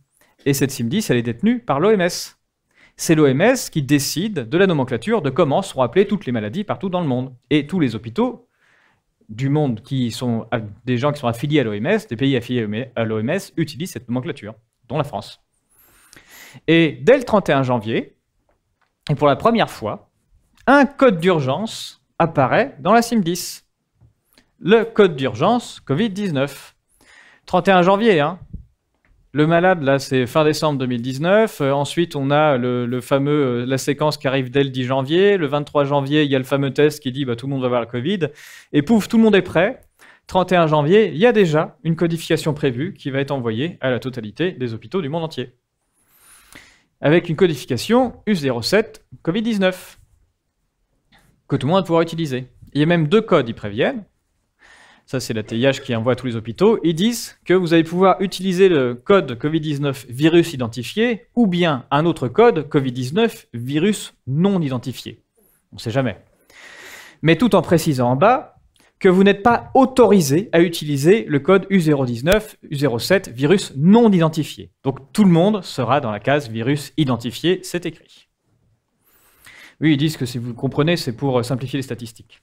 Et cette CIM-10, elle est détenue par l'OMS. C'est l'OMS qui décide de la nomenclature de comment seront appelées toutes les maladies partout dans le monde. Et tous les hôpitaux du monde qui sont des gens qui sont affiliés à l'OMS, des pays affiliés à l'OMS, utilisent cette nomenclature, dont la France. Et dès le 31 janvier, et pour la première fois, un code d'urgence apparaît dans la CIM-10. Le code d'urgence Covid-19. 31 janvier, hein. Le malade, là, c'est fin décembre 2019. Ensuite, on a la séquence qui arrive dès le 10 janvier. Le 23 janvier, il y a le fameux test qui dit tout le monde va avoir le Covid. Et pouf, tout le monde est prêt. 31 janvier, il y a déjà une codification prévue qui va être envoyée à la totalité des hôpitaux du monde entier. Avec une codification U07 Covid-19 que tout le monde va pouvoir utiliser. Il y a même deux codes, ils préviennent. Ça, c'est la TIH qui envoie à tous les hôpitaux. Ils disent que vous allez pouvoir utiliser le code Covid-19 virus identifié ou bien un autre code Covid-19 virus non identifié. On ne sait jamais. Mais tout en précisant en bas que vous n'êtes pas autorisé à utiliser le code U019, U07 virus non identifié. Donc tout le monde sera dans la case virus identifié, c'est écrit. Oui, ils disent que si vous comprenez, c'est pour simplifier les statistiques.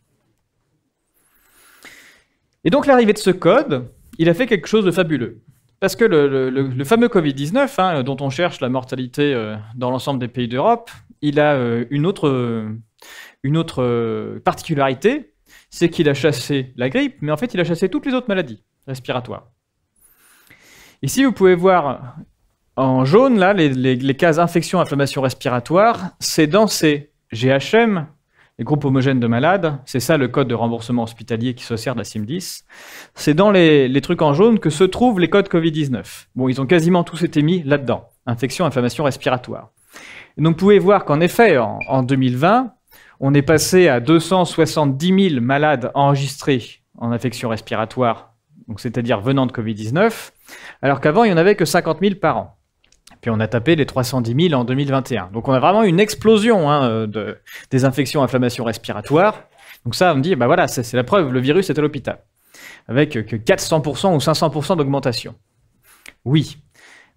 Et donc l'arrivée de ce code, il a fait quelque chose de fabuleux. Parce que le fameux Covid-19, hein, dont on cherche la mortalité dans l'ensemble des pays d'Europe, il a une autre particularité, c'est qu'il a chassé la grippe, mais en fait il a chassé toutes les autres maladies respiratoires. Ici vous pouvez voir en jaune là, les cases infection, inflammation respiratoire, c'est dans ces GHM, les groupes homogènes de malades, c'est ça le code de remboursement hospitalier qui se sert de la CIM-10. C'est dans les trucs en jaune que se trouvent les codes Covid-19. Bon, ils ont quasiment tous été mis là-dedans. Infection, inflammation respiratoire. Et donc, vous pouvez voir qu'en effet, en 2020, on est passé à 270 000 malades enregistrés en infection respiratoire, donc c'est-à-dire venant de Covid-19, alors qu'avant, il n'y en avait que 50 000 par an. Puis on a tapé les 310 000 en 2021. Donc on a vraiment une explosion des infections, inflammations respiratoires. Donc ça, on me dit, bah voilà, c'est la preuve, le virus est à l'hôpital. Avec que 400% ou 500% d'augmentation. Oui.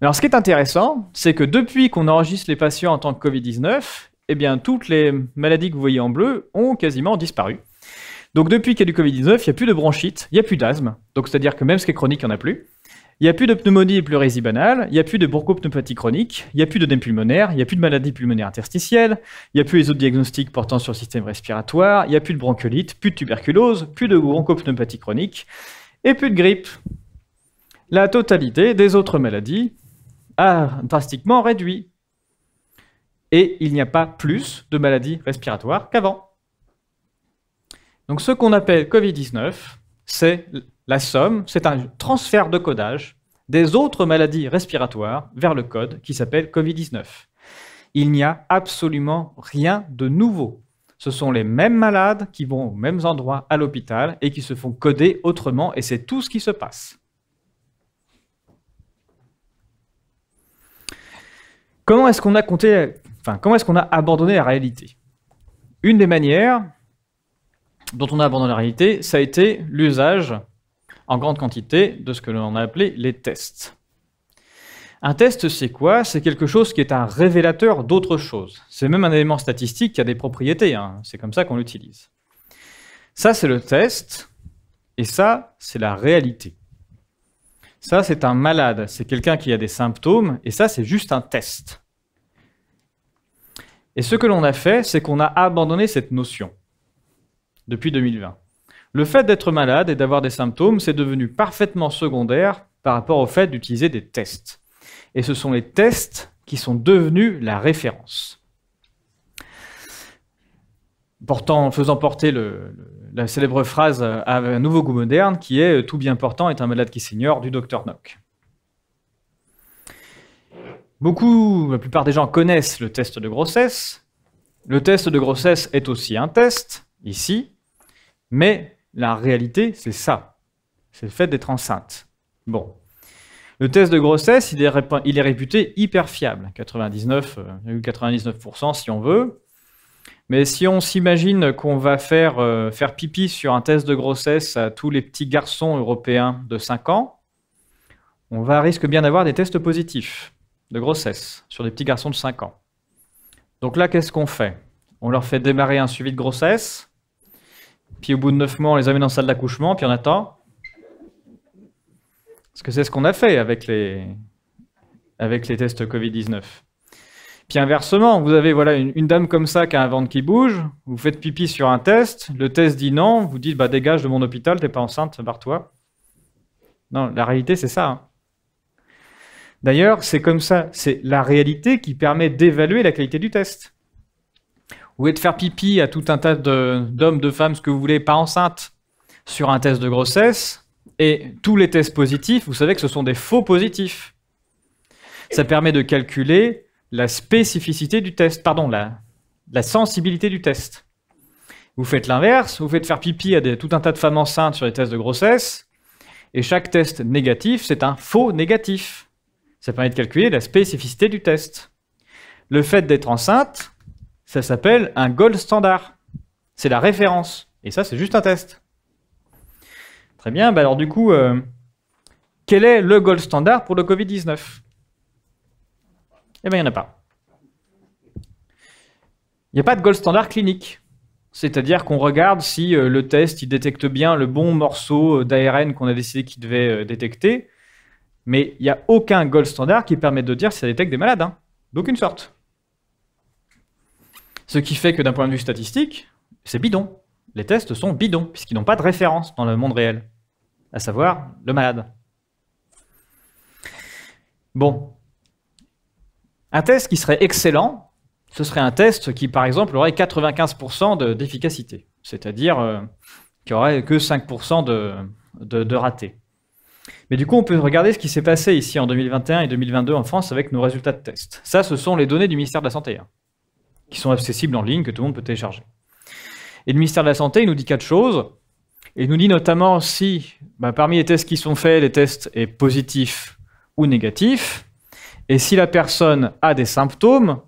Alors ce qui est intéressant, c'est que depuis qu'on enregistre les patients en tant que Covid-19, eh bien toutes les maladies que vous voyez en bleu ont quasiment disparu. Donc depuis qu'il y a du Covid-19, il n'y a plus de bronchite, il n'y a plus d'asthme. Donc c'est-à-dire que même ce qui est chronique, il n'y en a plus. Il n'y a plus de pneumonie et pleurésie banale, il n'y a plus de bronchopneumopathie chronique, il n'y a plus d'œdème pulmonaire, il n'y a plus de maladie pulmonaire interstitielle, il n'y a plus les autres diagnostics portant sur le système respiratoire, il n'y a plus de bronchiolite, plus de tuberculose, plus de bronchopneumopathie chronique et plus de grippe. La totalité des autres maladies a drastiquement réduit. Et il n'y a pas plus de maladies respiratoires qu'avant. Donc ce qu'on appelle Covid-19, c'est la somme, c'est un transfert de codage des autres maladies respiratoires vers le code qui s'appelle Covid-19. Il n'y a absolument rien de nouveau. Ce sont les mêmes malades qui vont aux mêmes endroits à l'hôpital et qui se font coder autrement, et c'est tout ce qui se passe. Comment est-ce qu'on a comment est-ce qu'on a abandonné la réalité? Une des manières dont on a abandonné la réalité, ça a été l'usage en grande quantité de ce que l'on a appelé les tests. Un test, c'est quoi? C'est quelque chose qui est un révélateur d'autre chose. C'est même un élément statistique qui a des propriétés, hein. C'est comme ça qu'on l'utilise. Ça, c'est le test, et ça, c'est la réalité. Ça, c'est un malade, c'est quelqu'un qui a des symptômes, et ça, c'est juste un test. Et ce que l'on a fait, c'est qu'on a abandonné cette notion depuis 2020. Le fait d'être malade et d'avoir des symptômes, c'est devenu parfaitement secondaire par rapport au fait d'utiliser des tests. Et ce sont les tests qui sont devenus la référence. Faisant porter la célèbre phrase à un nouveau goût moderne qui est « Tout bien portant est un malade qui s'ignore » du Dr Nock. la plupart des gens connaissent le test de grossesse. Le test de grossesse est aussi un test, ici, mais la réalité, c'est ça. C'est le fait d'être enceinte. Bon. Le test de grossesse, il est réputé hyper fiable, 99,99% si on veut. Mais si on s'imagine qu'on va faire pipi sur un test de grossesse à tous les petits garçons européens de 5 ans, on risque bien d'avoir des tests positifs de grossesse sur des petits garçons de 5 ans. Donc là, qu'est-ce qu'on fait? On leur fait démarrer un suivi de grossesse, puis au bout de 9 mois, on les amène en salle d'accouchement, puis on attend. Parce que c'est ce qu'on a fait avec les tests Covid-19. Puis inversement, vous avez voilà, une dame comme ça qui a un ventre qui bouge, vous faites pipi sur un test, le test dit non, vous dites bah, dégage de mon hôpital, t'es pas enceinte, barre-toi. Non, la réalité c'est ça. Hein. D'ailleurs, c'est comme ça, c'est la réalité qui permet d'évaluer la qualité du test. Vous pouvez faire pipi à tout un tas d'hommes, de femmes, ce que vous voulez, pas enceintes, sur un test de grossesse, et tous les tests positifs, vous savez que ce sont des faux positifs. Ça permet de calculer la spécificité du test, pardon, la sensibilité du test. Vous faites l'inverse, vous faites faire pipi à tout un tas de femmes enceintes sur les tests de grossesse, et chaque test négatif, c'est un faux négatif. Ça permet de calculer la spécificité du test. Le fait d'être enceinte, ça s'appelle un gold standard. C'est la référence. Et ça, c'est juste un test. Très bien, bah alors du coup, quel est le gold standard pour le Covid-19 ? Eh bien, il n'y en a pas. Il n'y a pas de gold standard clinique. C'est-à-dire qu'on regarde si le test il détecte bien le bon morceau d'ARN qu'on a décidé qu'il devait détecter. Mais il n'y a aucun gold standard qui permet de dire si ça détecte des malades. Hein. D'aucune sorte. Ce qui fait que d'un point de vue statistique, c'est bidon. Les tests sont bidons, puisqu'ils n'ont pas de référence dans le monde réel. À savoir, le malade. Bon. Un test qui serait excellent, ce serait un test qui, par exemple, aurait 95% d'efficacité. C'est-à-dire qu'il n'y aurait que 5% de ratés. Mais du coup, on peut regarder ce qui s'est passé ici en 2021 et 2022 en France avec nos résultats de tests. Ça, ce sont les données du ministère de la Santé, hein, qui sont accessibles en ligne, que tout le monde peut télécharger. Et le ministère de la Santé, il nous dit 4 choses. Et il nous dit notamment si, parmi les tests qui sont faits, les tests est positif ou négatif, et si la personne a des symptômes,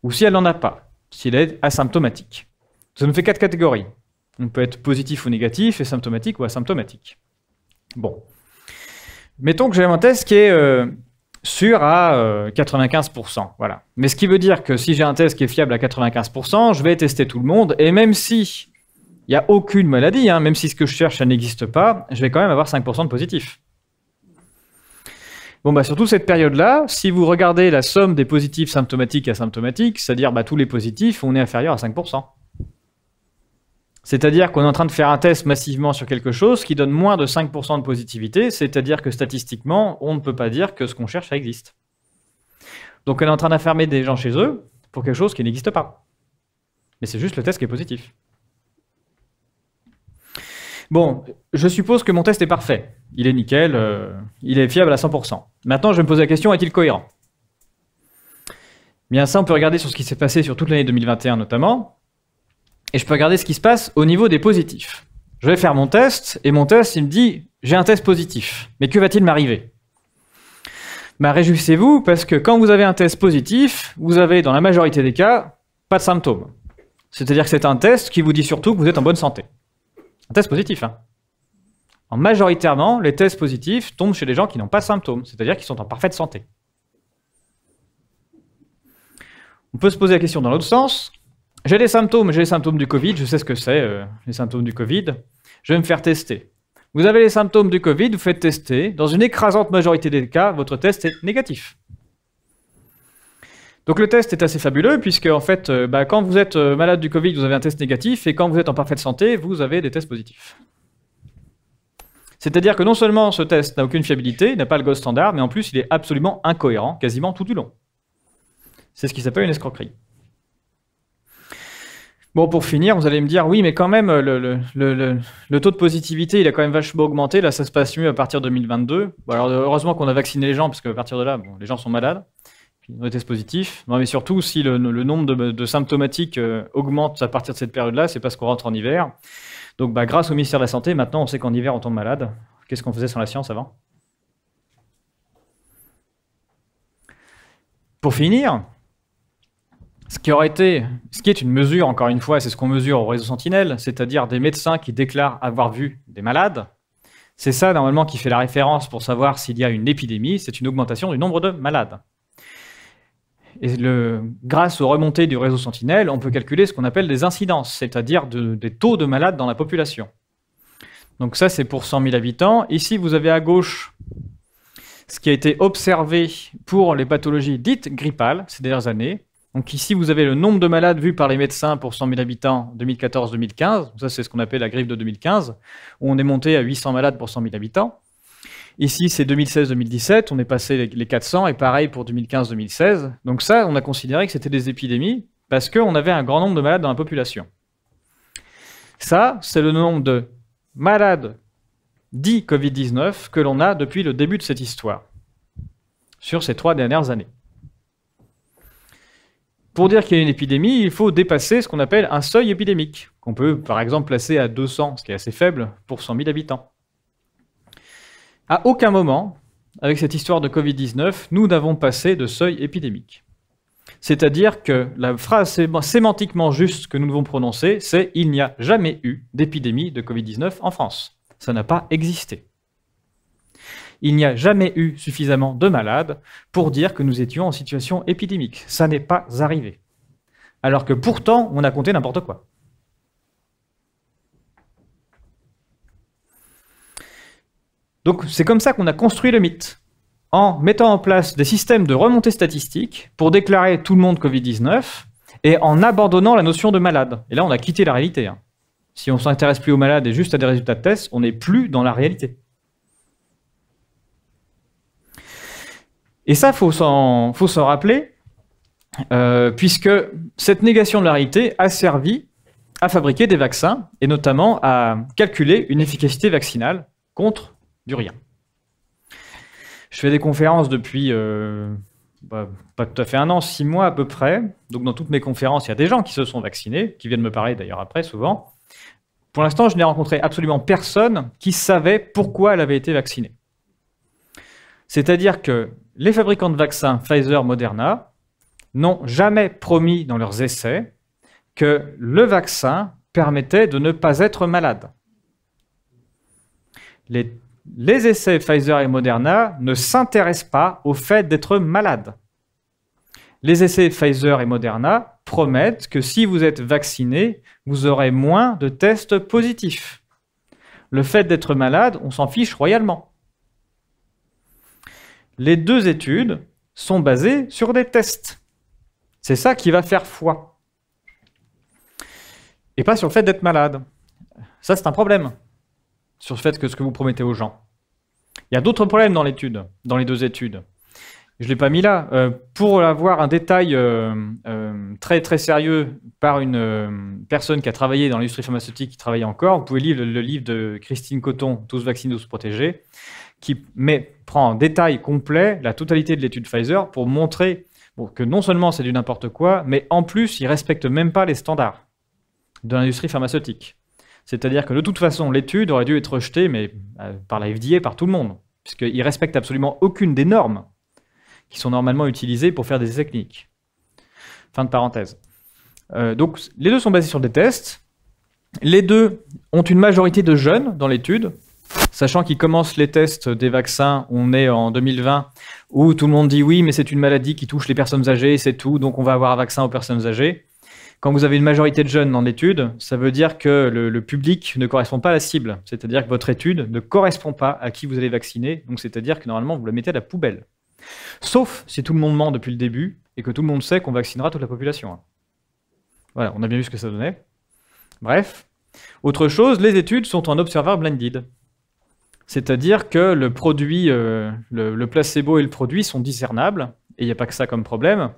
ou si elle n'en a pas, s'il est asymptomatique. Ça nous fait 4 catégories. On peut être positif ou négatif, et symptomatique ou asymptomatique. Bon. Mettons que j'ai un test qui est sûr à 95%. Voilà. Mais ce qui veut dire que si j'ai un test qui est fiable à 95%, je vais tester tout le monde, et même si il n'y a aucune maladie, hein, même si ce que je cherche, ça n'existe pas, je vais quand même avoir 5% de positif. Bon, surtout cette période-là, si vous regardez la somme des positifs symptomatiques et asymptomatiques, c'est-à-dire tous les positifs, on est inférieur à 5%. C'est-à-dire qu'on est en train de faire un test massivement sur quelque chose qui donne moins de 5% de positivité, c'est-à-dire que statistiquement, on ne peut pas dire que ce qu'on cherche, ça existe. Donc on est en train d'enfermer des gens chez eux pour quelque chose qui n'existe pas. Mais c'est juste le test qui est positif. Bon, je suppose que mon test est parfait. Il est nickel, il est fiable à 100%. Maintenant, je vais me poser la question, est-il cohérent? Bien ça, on peut regarder sur ce qui s'est passé sur toute l'année 2021 notamment. Et je peux regarder ce qui se passe au niveau des positifs. Je vais faire mon test, et mon test, il me dit, j'ai un test positif. Mais que va-t-il m'arriver? Réjouissez-vous, parce que quand vous avez un test positif, vous avez, dans la majorité des cas, pas de symptômes. C'est-à-dire que c'est un test qui vous dit surtout que vous êtes en bonne santé. Un test positif, hein. Majoritairement, les tests positifs tombent chez les gens qui n'ont pas de symptômes, c'est-à-dire qui sont en parfaite santé. On peut se poser la question dans l'autre sens. J'ai les symptômes du Covid, je sais ce que c'est, les symptômes du Covid. Je vais me faire tester. Vous avez les symptômes du Covid, vous faites tester. Dans une écrasante majorité des cas, votre test est négatif. Donc le test est assez fabuleux, puisque en fait, quand vous êtes malade du Covid, vous avez un test négatif, et quand vous êtes en parfaite santé, vous avez des tests positifs. C'est-à-dire que non seulement ce test n'a aucune fiabilité, il n'a pas le gold standard, mais en plus il est absolument incohérent, quasiment tout du long. C'est ce qui s'appelle une escroquerie. Bon, pour finir, vous allez me dire, oui, mais quand même, le taux de positivité, il a quand même vachement augmenté, là ça se passe mieux à partir de 2022. Bon, alors heureusement qu'on a vacciné les gens, parce qu'à partir de là, les gens sont malades. qui ont des tests positifs. Non, mais surtout, si le nombre de symptomatiques augmente à partir de cette période-là, c'est parce qu'on rentre en hiver. Donc, grâce au ministère de la Santé, maintenant, on sait qu'en hiver, on tombe malade. Qu'est-ce qu'on faisait sans la science avant? Pour finir, ce qui est une mesure, encore une fois, c'est ce qu'on mesure au réseau Sentinelle, c'est-à-dire des médecins qui déclarent avoir vu des malades. C'est ça, normalement, qui fait la référence pour savoir s'il y a une épidémie, c'est une augmentation du nombre de malades. Et grâce aux remontées du réseau Sentinelle, on peut calculer ce qu'on appelle des incidences, c'est-à-dire des taux de malades dans la population. Donc ça, c'est pour 100 000 habitants. Ici, vous avez à gauche ce qui a été observé pour les pathologies dites grippales ces dernières années. Donc ici, vous avez le nombre de malades vus par les médecins pour 100 000 habitants 2014-2015. Ça, c'est ce qu'on appelle la grippe de 2015, où on est monté à 800 malades pour 100 000 habitants. Ici, c'est 2016-2017, on est passé les 400, et pareil pour 2015-2016. Donc ça, on a considéré que c'était des épidémies, parce qu'on avait un grand nombre de malades dans la population. Ça, c'est le nombre de malades dits Covid-19 que l'on a depuis le début de cette histoire, sur ces 3 dernières années. Pour dire qu'il y a une épidémie, il faut dépasser ce qu'on appelle un seuil épidémique, qu'on peut par exemple placer à 200, ce qui est assez faible, pour 100 000 habitants. À aucun moment, avec cette histoire de Covid-19, nous n'avons passé de seuil épidémique. C'est-à-dire que la phrase sémantiquement juste que nous devons prononcer, c'est « il n'y a jamais eu d'épidémie de Covid-19 en France ». Ça n'a pas existé. Il n'y a jamais eu suffisamment de malades pour dire que nous étions en situation épidémique. Ça n'est pas arrivé. Alors que pourtant, on a compté n'importe quoi. Donc c'est comme ça qu'on a construit le mythe, en mettant en place des systèmes de remontée statistique pour déclarer tout le monde Covid-19 et en abandonnant la notion de malade. Et là, on a quitté la réalité. Si on ne s'intéresse plus aux malades et juste à des résultats de tests, on n'est plus dans la réalité. Et ça, faut s'en rappeler, puisque cette négation de la réalité a servi à fabriquer des vaccins, et notamment à calculer une efficacité vaccinale contre du rien. Je fais des conférences depuis pas tout à fait 1 an, 6 mois à peu près. Donc dans toutes mes conférences, il y a des gens qui se sont vaccinés, qui viennent me parler d'ailleurs après souvent. Pour l'instant, je n'ai rencontré absolument personne qui savait pourquoi elle avait été vaccinée. C'est-à-dire que les fabricants de vaccins Pfizer, Moderna n'ont jamais promis dans leurs essais que le vaccin permettait de ne pas être malade. Les essais Pfizer et Moderna ne s'intéressent pas au fait d'être malade. Les essais Pfizer et Moderna promettent que si vous êtes vacciné, vous aurez moins de tests positifs. Le fait d'être malade, on s'en fiche royalement. Les 2 études sont basées sur des tests. C'est ça qui va faire foi. Et pas sur le fait d'être malade. Ça, c'est un problème. Sur le fait que ce que vous promettez aux gens. Il y a d'autres problèmes dans l'étude, dans les 2 études. Je ne l'ai pas mis là. Pour avoir un détail très très sérieux par une personne qui a travaillé dans l'industrie pharmaceutique, qui travaille encore, vous pouvez lire le livre de Christine Coton, Tous vaccinés, tous protégés, qui prend en détail complet la totalité de l'étude Pfizer pour montrer que non seulement c'est du n'importe quoi, mais en plus, ils ne respectent même pas les standards de l'industrie pharmaceutique. C'est-à-dire que de toute façon, l'étude aurait dû être rejetée mais, par la FDA, par tout le monde, puisqu'ils ne respectent absolument aucune des normes qui sont normalement utilisées pour faire des essais cliniques. Fin de parenthèse. Donc, les 2 sont basés sur des tests. Les 2 ont une majorité de jeunes dans l'étude, sachant qu'ils commencent les tests des vaccins, on est en 2020, où tout le monde dit oui, mais c'est une maladie qui touche les personnes âgées, c'est tout, donc on va avoir un vaccin aux personnes âgées. Quand vous avez une majorité de jeunes dans l'étude, ça veut dire que le public ne correspond pas à la cible. C'est-à-dire que votre étude ne correspond pas à qui vous allez vacciner, donc c'est-à-dire que normalement vous la mettez à la poubelle. Sauf si tout le monde ment depuis le début et que tout le monde sait qu'on vaccinera toute la population. Voilà, on a bien vu ce que ça donnait. Bref. Autre chose, les études sont en observer blinded. C'est-à-dire que le produit, le placebo et le produit sont discernables, et il n'y a pas que ça comme problème.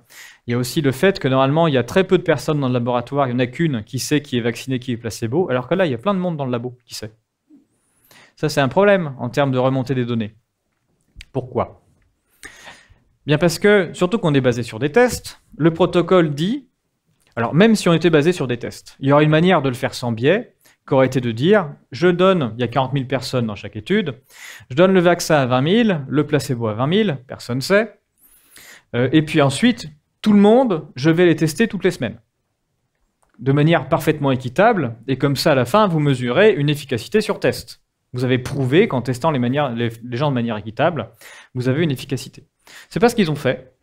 Il y a aussi le fait que normalement, il y a très peu de personnes dans le laboratoire, il n'y en a qu'une qui sait qui est vacciné, qui est placebo, alors que là, il y a plein de monde dans le labo qui sait. Ça, c'est un problème en termes de remontée des données. Pourquoi ? Bien parce que, surtout qu'on est basé sur des tests, le protocole dit, alors même si on était basé sur des tests, il y aurait une manière de le faire sans biais, qui aurait été de dire, je donne, il y a 40 000 personnes dans chaque étude, je donne le vaccin à 20 000, le placebo à 20 000, personne ne sait, et puis ensuite, tout le monde, je vais les tester toutes les semaines, de manière parfaitement équitable, et comme ça, à la fin, vous mesurez une efficacité sur test. Vous avez prouvé qu'en testant les gens de manière équitable, vous avez une efficacité. C'est pas ce qu'ils ont fait.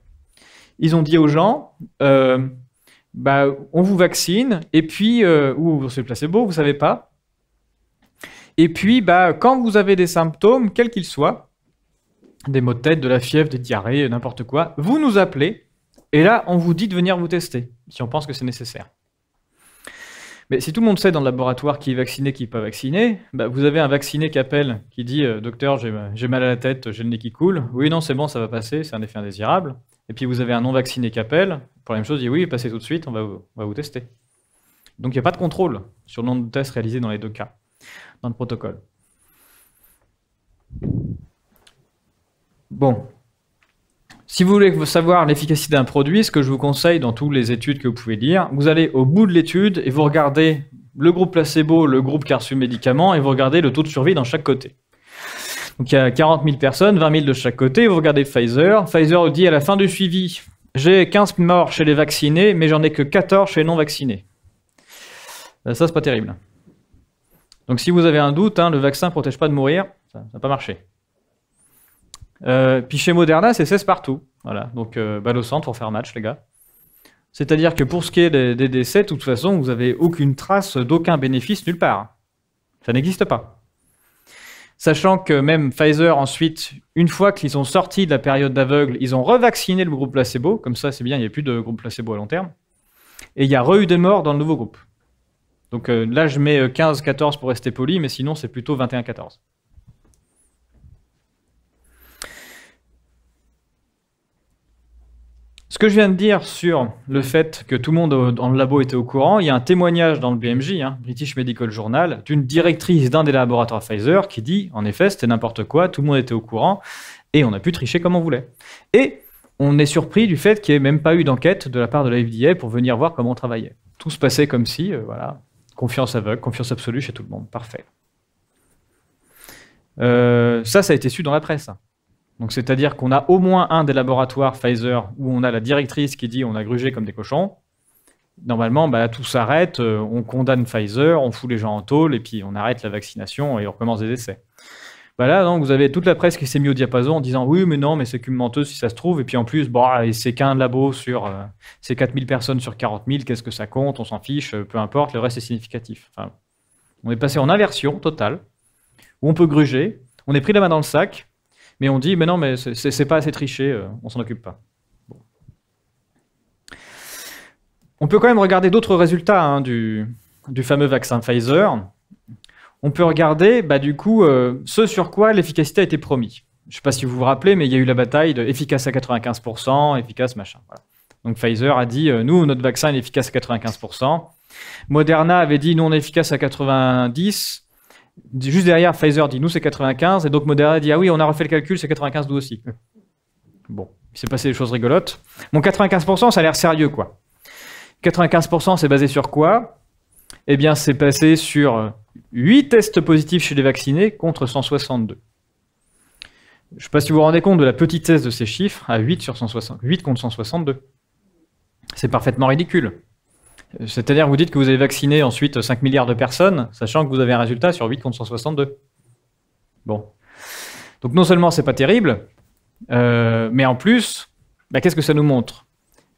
Ils ont dit aux gens, on vous vaccine, et puis, ou c'est le placebo, vous savez pas. Et puis, quand vous avez des symptômes, quels qu'ils soient, des maux de tête, de la fièvre, des diarrhées, n'importe quoi, vous nous appelez, et là, on vous dit de venir vous tester, si on pense que c'est nécessaire. Mais si tout le monde sait dans le laboratoire qui est vacciné, qui n'est pas vacciné, vous avez un vacciné qui appelle, qui dit « Docteur, j'ai mal à la tête, j'ai le nez qui coule. » Oui, non, c'est bon, ça va passer, c'est un effet indésirable. Et puis vous avez un non-vacciné qui appelle, pour la même chose, il dit « Oui, passez tout de suite, on va vous tester. » Donc il n'y a pas de contrôle sur le nombre de tests réalisés dans les deux cas, dans le protocole. Bon. Si vous voulez savoir l'efficacité d'un produit, ce que je vous conseille dans toutes les études que vous pouvez lire, vous allez au bout de l'étude et vous regardez le groupe placebo, le groupe qui a reçu le médicament, et vous regardez le taux de survie dans chaque côté. Donc il y a 40 000 personnes, 20 000 de chaque côté, vous regardez Pfizer. Pfizer dit à la fin du suivi, j'ai 15 morts chez les vaccinés, mais j'en ai que 14 chez les non vaccinés. Ça, c'est pas terrible. Donc si vous avez un doute, le vaccin ne protège pas de mourir, ça n'a pas marché. Puis chez Moderna, c'est 16 partout. Voilà. Donc balle au centre pour faire match, les gars. C'est-à-dire que pour ce qui est des décès, de toute façon, vous n'avez aucune trace d'aucun bénéfice nulle part. Ça n'existe pas. Sachant que même Pfizer, ensuite, une fois qu'ils sont sortis de la période d'aveugle, ils ont revacciné le groupe placebo. Comme ça, c'est bien, il n'y a plus de groupe placebo à long terme. Et il y a eu des morts dans le nouveau groupe. Donc là, je mets 15-14 pour rester poli, mais sinon, c'est plutôt 21-14. Ce que je viens de dire sur le fait que tout le monde dans le labo était au courant, il y a un témoignage dans le BMJ, British Medical Journal, d'une directrice d'un des laboratoires Pfizer qui dit, en effet, c'était n'importe quoi, tout le monde était au courant, et on a pu tricher comme on voulait. Et on est surpris du fait qu'il n'y ait même pas eu d'enquête de la part de la FDA pour venir voir comment on travaillait. Tout se passait comme si, voilà, confiance aveugle, confiance absolue chez tout le monde, parfait. Ça a été su dans la presse. Donc c'est-à-dire qu'on a au moins un des laboratoires Pfizer où on a la directrice qui dit on a grugé comme des cochons. Normalement, tout s'arrête, on condamne Pfizer, on fout les gens en tôle et puis on arrête la vaccination et on recommence des essais. Là, donc vous avez toute la presse qui s'est mise au diapason en disant oui, mais non, mais c'est qu'une menteuse si ça se trouve. Et puis en plus, c'est qu'un labo sur c'est 4000 personnes sur 40 000, qu'est-ce que ça compte? On s'en fiche, peu importe, le reste est significatif. Enfin, on est passé en inversion totale où on peut gruger, on est pris la main dans le sac. Mais on dit, mais non, mais c'est pas assez triché, on s'en occupe pas. Bon. On peut quand même regarder d'autres résultats du fameux vaccin Pfizer. On peut regarder, du coup, ce sur quoi l'efficacité a été promis. Je ne sais pas si vous vous rappelez, mais il y a eu la bataille de efficace à 95%, efficace machin. Voilà. Donc Pfizer a dit, nous, notre vaccin est efficace à 95%. Moderna avait dit, nous, on est efficace à 90%. Juste derrière, Pfizer dit, nous, c'est 95, et donc Moderna dit, ah oui, on a refait le calcul, c'est 95, nous aussi. Bon, il s'est passé des choses rigolotes. Bon, 95%, ça a l'air sérieux, quoi. 95%, c'est basé sur quoi? Eh bien, c'est basé sur 8 tests positifs chez les vaccinés contre 162. Je ne sais pas si vous vous rendez compte de la petitesse de ces chiffres, à 8 contre 162. C'est parfaitement ridicule. C'est-à-dire, vous dites que vous avez vacciné ensuite 5 milliards de personnes, sachant que vous avez un résultat sur 8 contre 162. Bon. Donc non seulement c'est pas terrible, mais en plus, qu'est-ce que ça nous montre?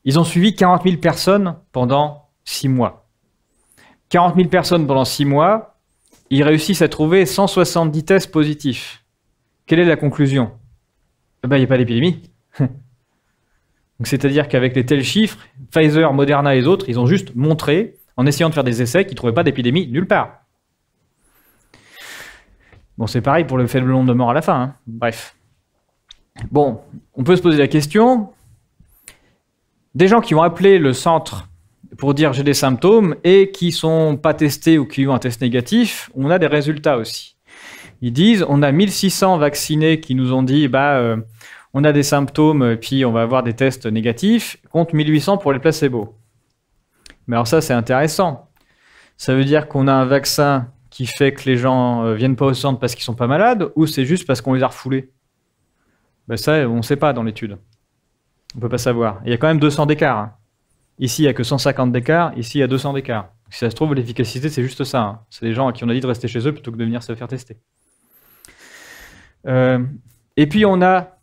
Ils ont suivi 40 000 personnes pendant 6 mois. 40 000 personnes pendant 6 mois, ils réussissent à trouver 170 tests positifs. Quelle est la conclusion? Il n'y a pas d'épidémie. C'est-à-dire qu'avec les tels chiffres, Pfizer, Moderna et les autres, ils ont juste montré, en essayant de faire des essais, qu'ils ne trouvaient pas d'épidémie nulle part. Bon, c'est pareil pour le faible nombre de morts à la fin. Bref. Bon, on peut se poser la question, des gens qui ont appelé le centre pour dire j'ai des symptômes et qui ne sont pas testés ou qui ont un test négatif, on a des résultats aussi. Ils disent, on a 1600 vaccinés qui nous ont dit, on a des symptômes, et puis on va avoir des tests négatifs, contre 1800 pour les placebos. Mais alors ça, c'est intéressant. Ça veut dire qu'on a un vaccin qui fait que les gens viennent pas au centre parce qu'ils sont pas malades, ou c'est juste parce qu'on les a refoulés? Ben ça, on ne sait pas dans l'étude. On peut pas savoir. Il y a quand même 200 d'écart. Hein. Ici, il n'y a que 150 d'écart. Ici, il y a 200 d'écart. Si ça se trouve, l'efficacité, c'est juste ça. Hein. C'est les gens à qui on a dit de rester chez eux plutôt que de venir se faire tester. Et puis, on a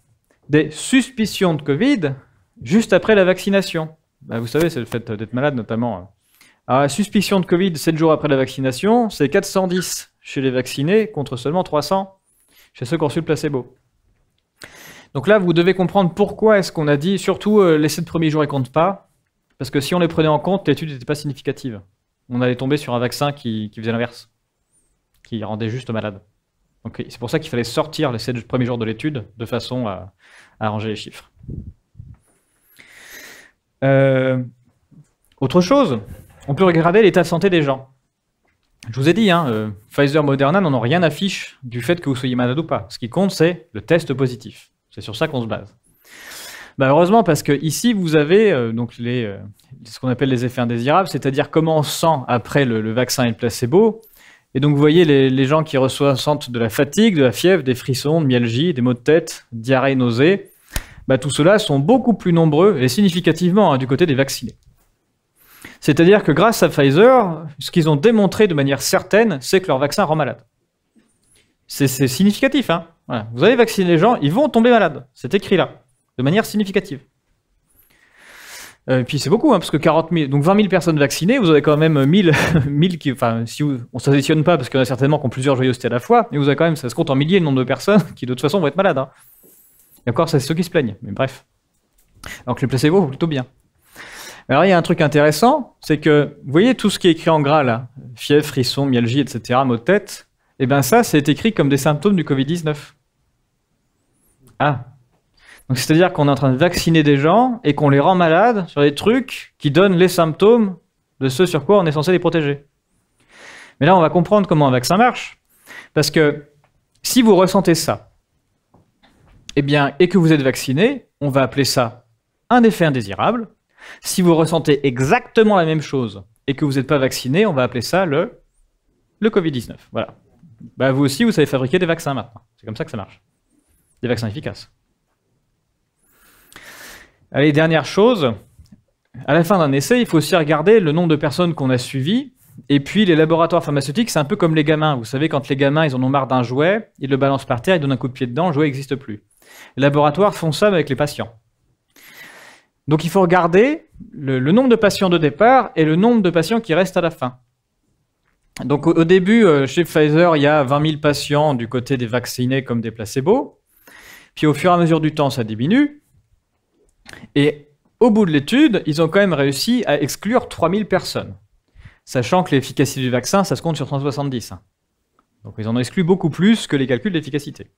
des suspicions de Covid juste après la vaccination. Ben, vous savez, c'est le fait d'être malade, notamment. Alors, la suspicion de Covid 7 jours après la vaccination, c'est 410 chez les vaccinés contre seulement 300 chez ceux qui ont reçu le placebo. Donc là, vous devez comprendre pourquoi est-ce qu'on a dit, surtout les 7 premiers jours, ils ne comptent pas. Parce que si on les prenait en compte, l'étude n'était pas significative. On allait tomber sur un vaccin qui faisait l'inverse, qui rendait juste malade. Donc c'est pour ça qu'il fallait sortir les 7 premiers jours de l'étude de façon à arranger les chiffres. Autre chose, on peut regarder l'état de santé des gens. Je vous ai dit, Pfizer, Moderna n'en ont rien à fiche du fait que vous soyez malade ou pas. Ce qui compte, c'est le test positif. C'est sur ça qu'on se base. Bah heureusement, parce que ici, vous avez donc ce qu'on appelle les effets indésirables, c'est-à-dire comment on se sent après le vaccin et le placebo. Et donc, vous voyez les gens qui ressentent de la fatigue, de la fièvre, des frissons, de myalgie, des maux de tête, diarrhée, nausées. Bah, tout cela sont beaucoup plus nombreux et significativement du côté des vaccinés. C'est-à-dire que grâce à Pfizer, ce qu'ils ont démontré de manière certaine, c'est que leur vaccin rend malade. C'est significatif, hein. Voilà. Vous allez vacciner les gens, ils vont tomber malades. C'est écrit là, de manière significative. Et puis c'est beaucoup, hein, parce que 40 000, donc 20 000 personnes vaccinées, vous avez quand même 1000 qui, enfin, si on ne s'additionne pas, parce qu'il y en a certainement qui ont plusieurs joyeusetés à la fois, mais vous avez quand même, ça se compte en milliers le nombre de personnes qui de toute façon vont être malades. Hein. Et encore, c'est ceux qui se plaignent, mais bref. Alors que les placebos vont plutôt bien. Alors il y a un truc intéressant, c'est que, vous voyez tout ce qui est écrit en gras là, fièvre, frisson, myalgie, etc., maux de tête, et bien ça, c'est écrit comme des symptômes du Covid-19. Ah. Donc c'est-à-dire qu'on est en train de vacciner des gens et qu'on les rend malades sur des trucs qui donnent les symptômes de ce sur quoi on est censé les protéger. Mais là, on va comprendre comment un vaccin marche. Parce que si vous ressentez ça, eh bien, et que vous êtes vacciné, on va appeler ça un effet indésirable. Si vous ressentez exactement la même chose et que vous n'êtes pas vacciné, on va appeler ça le Covid-19. Voilà. Bah, vous aussi, vous savez fabriquer des vaccins maintenant. C'est comme ça que ça marche. Des vaccins efficaces. Allez, dernière chose. À la fin d'un essai, il faut aussi regarder le nombre de personnes qu'on a suivies. Et puis, les laboratoires pharmaceutiques, c'est un peu comme les gamins. Vous savez, quand les gamins, ils en ont marre d'un jouet, ils le balancent par terre, ils donnent un coup de pied dedans, le jouet n'existe plus. Les laboratoires font ça avec les patients. Donc, il faut regarder le nombre de patients de départ et le nombre de patients qui restent à la fin. Donc au début, chez Pfizer, il y a 20 000 patients du côté des vaccinés comme des placebos. Puis au fur et à mesure du temps, ça diminue. Et au bout de l'étude, ils ont quand même réussi à exclure 3 000 personnes. Sachant que l'efficacité du vaccin, ça se compte sur 170. Donc ils en ont exclu beaucoup plus que les calculs d'efficacité.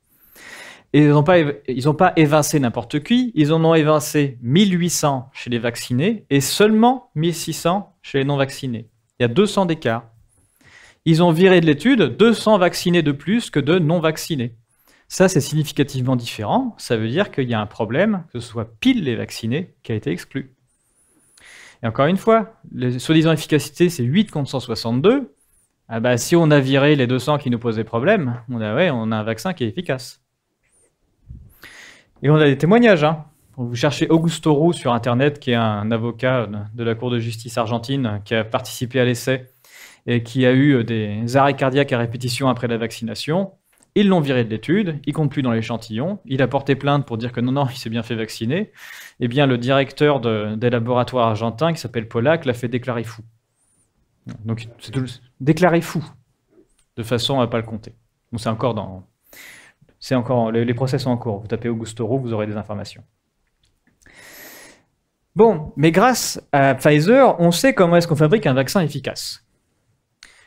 Et ils n'ont pas évincé n'importe qui, ils en ont évincé 1800 chez les vaccinés et seulement 1600 chez les non-vaccinés. Il y a 200 d'écart. Ils ont viré de l'étude 200 vaccinés de plus que de non-vaccinés. Ça, c'est significativement différent. Ça veut dire qu'il y a un problème, que ce soit pile les vaccinés qui a été exclu. Et encore une fois, les soi-disant efficacité, c'est 8 contre 162. Ah bah, si on a viré les 200 qui nous posaient problème, on a un vaccin qui est efficace. Et on a des témoignages. Hein. Vous cherchez Augusto Roux sur Internet, qui est un avocat de la Cour de justice argentine, qui a participé à l'essai et qui a eu des arrêts cardiaques à répétition après la vaccination. Ils l'ont viré de l'étude, il ne compte plus dans l'échantillon, il a porté plainte pour dire que non, il s'est bien fait vacciner. Eh bien, le directeur des laboratoires argentins, qui s'appelle Pollack, l'a fait déclarer fou. Donc, c'est déclaré fou, de façon à ne pas le compter. Donc, les procès sont en cours. Vous tapez Augusto Roux, vous aurez des informations. Bon, mais grâce à Pfizer, on sait comment est-ce qu'on fabrique un vaccin efficace.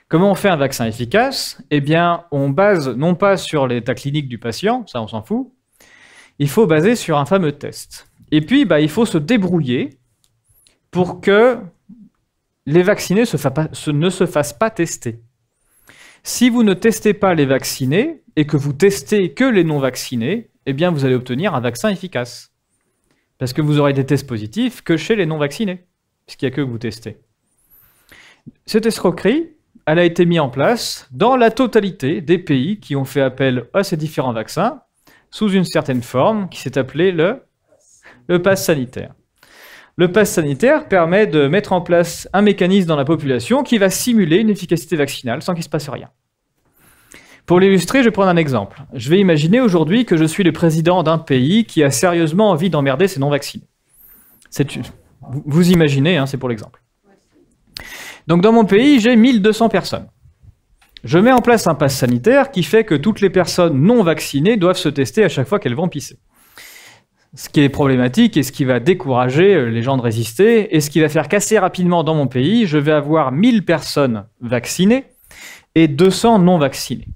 Comment on fait un vaccin efficace? Eh bien, on base non pas sur l'état clinique du patient, ça on s'en fout, il faut baser sur un fameux test. Et puis, il faut se débrouiller pour que les vaccinés ne se fassent pas tester. Si vous ne testez pas les vaccinés et que vous testez que les non-vaccinés, eh bien vous allez obtenir un vaccin efficace. Parce que vous aurez des tests positifs que chez les non-vaccinés, puisqu'il n'y a que vous testez. Cette escroquerie, elle a été mise en place dans la totalité des pays qui ont fait appel à ces différents vaccins sous une certaine forme qui s'est appelée le pass sanitaire. Le pass sanitaire permet de mettre en place un mécanisme dans la population qui va simuler une efficacité vaccinale sans qu'il ne se passe rien. Pour l'illustrer, je vais prendre un exemple. Je vais imaginer aujourd'hui que je suis le président d'un pays qui a sérieusement envie d'emmerder ses non-vaccinés. Vous imaginez, hein, c'est pour l'exemple. Donc dans mon pays, j'ai 1200 personnes. Je mets en place un pass sanitaire qui fait que toutes les personnes non vaccinées doivent se tester à chaque fois qu'elles vont pisser. Ce qui est problématique et ce qui va décourager les gens de résister et ce qui va faire qu'assez rapidement dans mon pays, je vais avoir 1000 personnes vaccinées et 200 non vaccinées.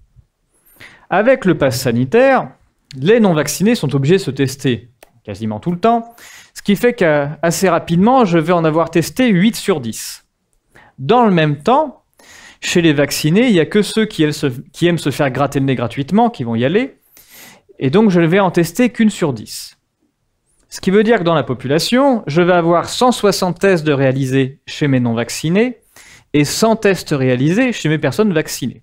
Avec le pass sanitaire, les non vaccinés sont obligés de se tester quasiment tout le temps, ce qui fait qu'assez rapidement, je vais en avoir testé 8 sur 10. Dans le même temps, chez les vaccinés, il n'y a que ceux qui aiment se faire gratter le nez gratuitement qui vont y aller, et donc je ne vais en tester qu'une sur 10. Ce qui veut dire que dans la population, je vais avoir 160 tests de réalisés chez mes non-vaccinés et 100 tests réalisés chez mes personnes vaccinées.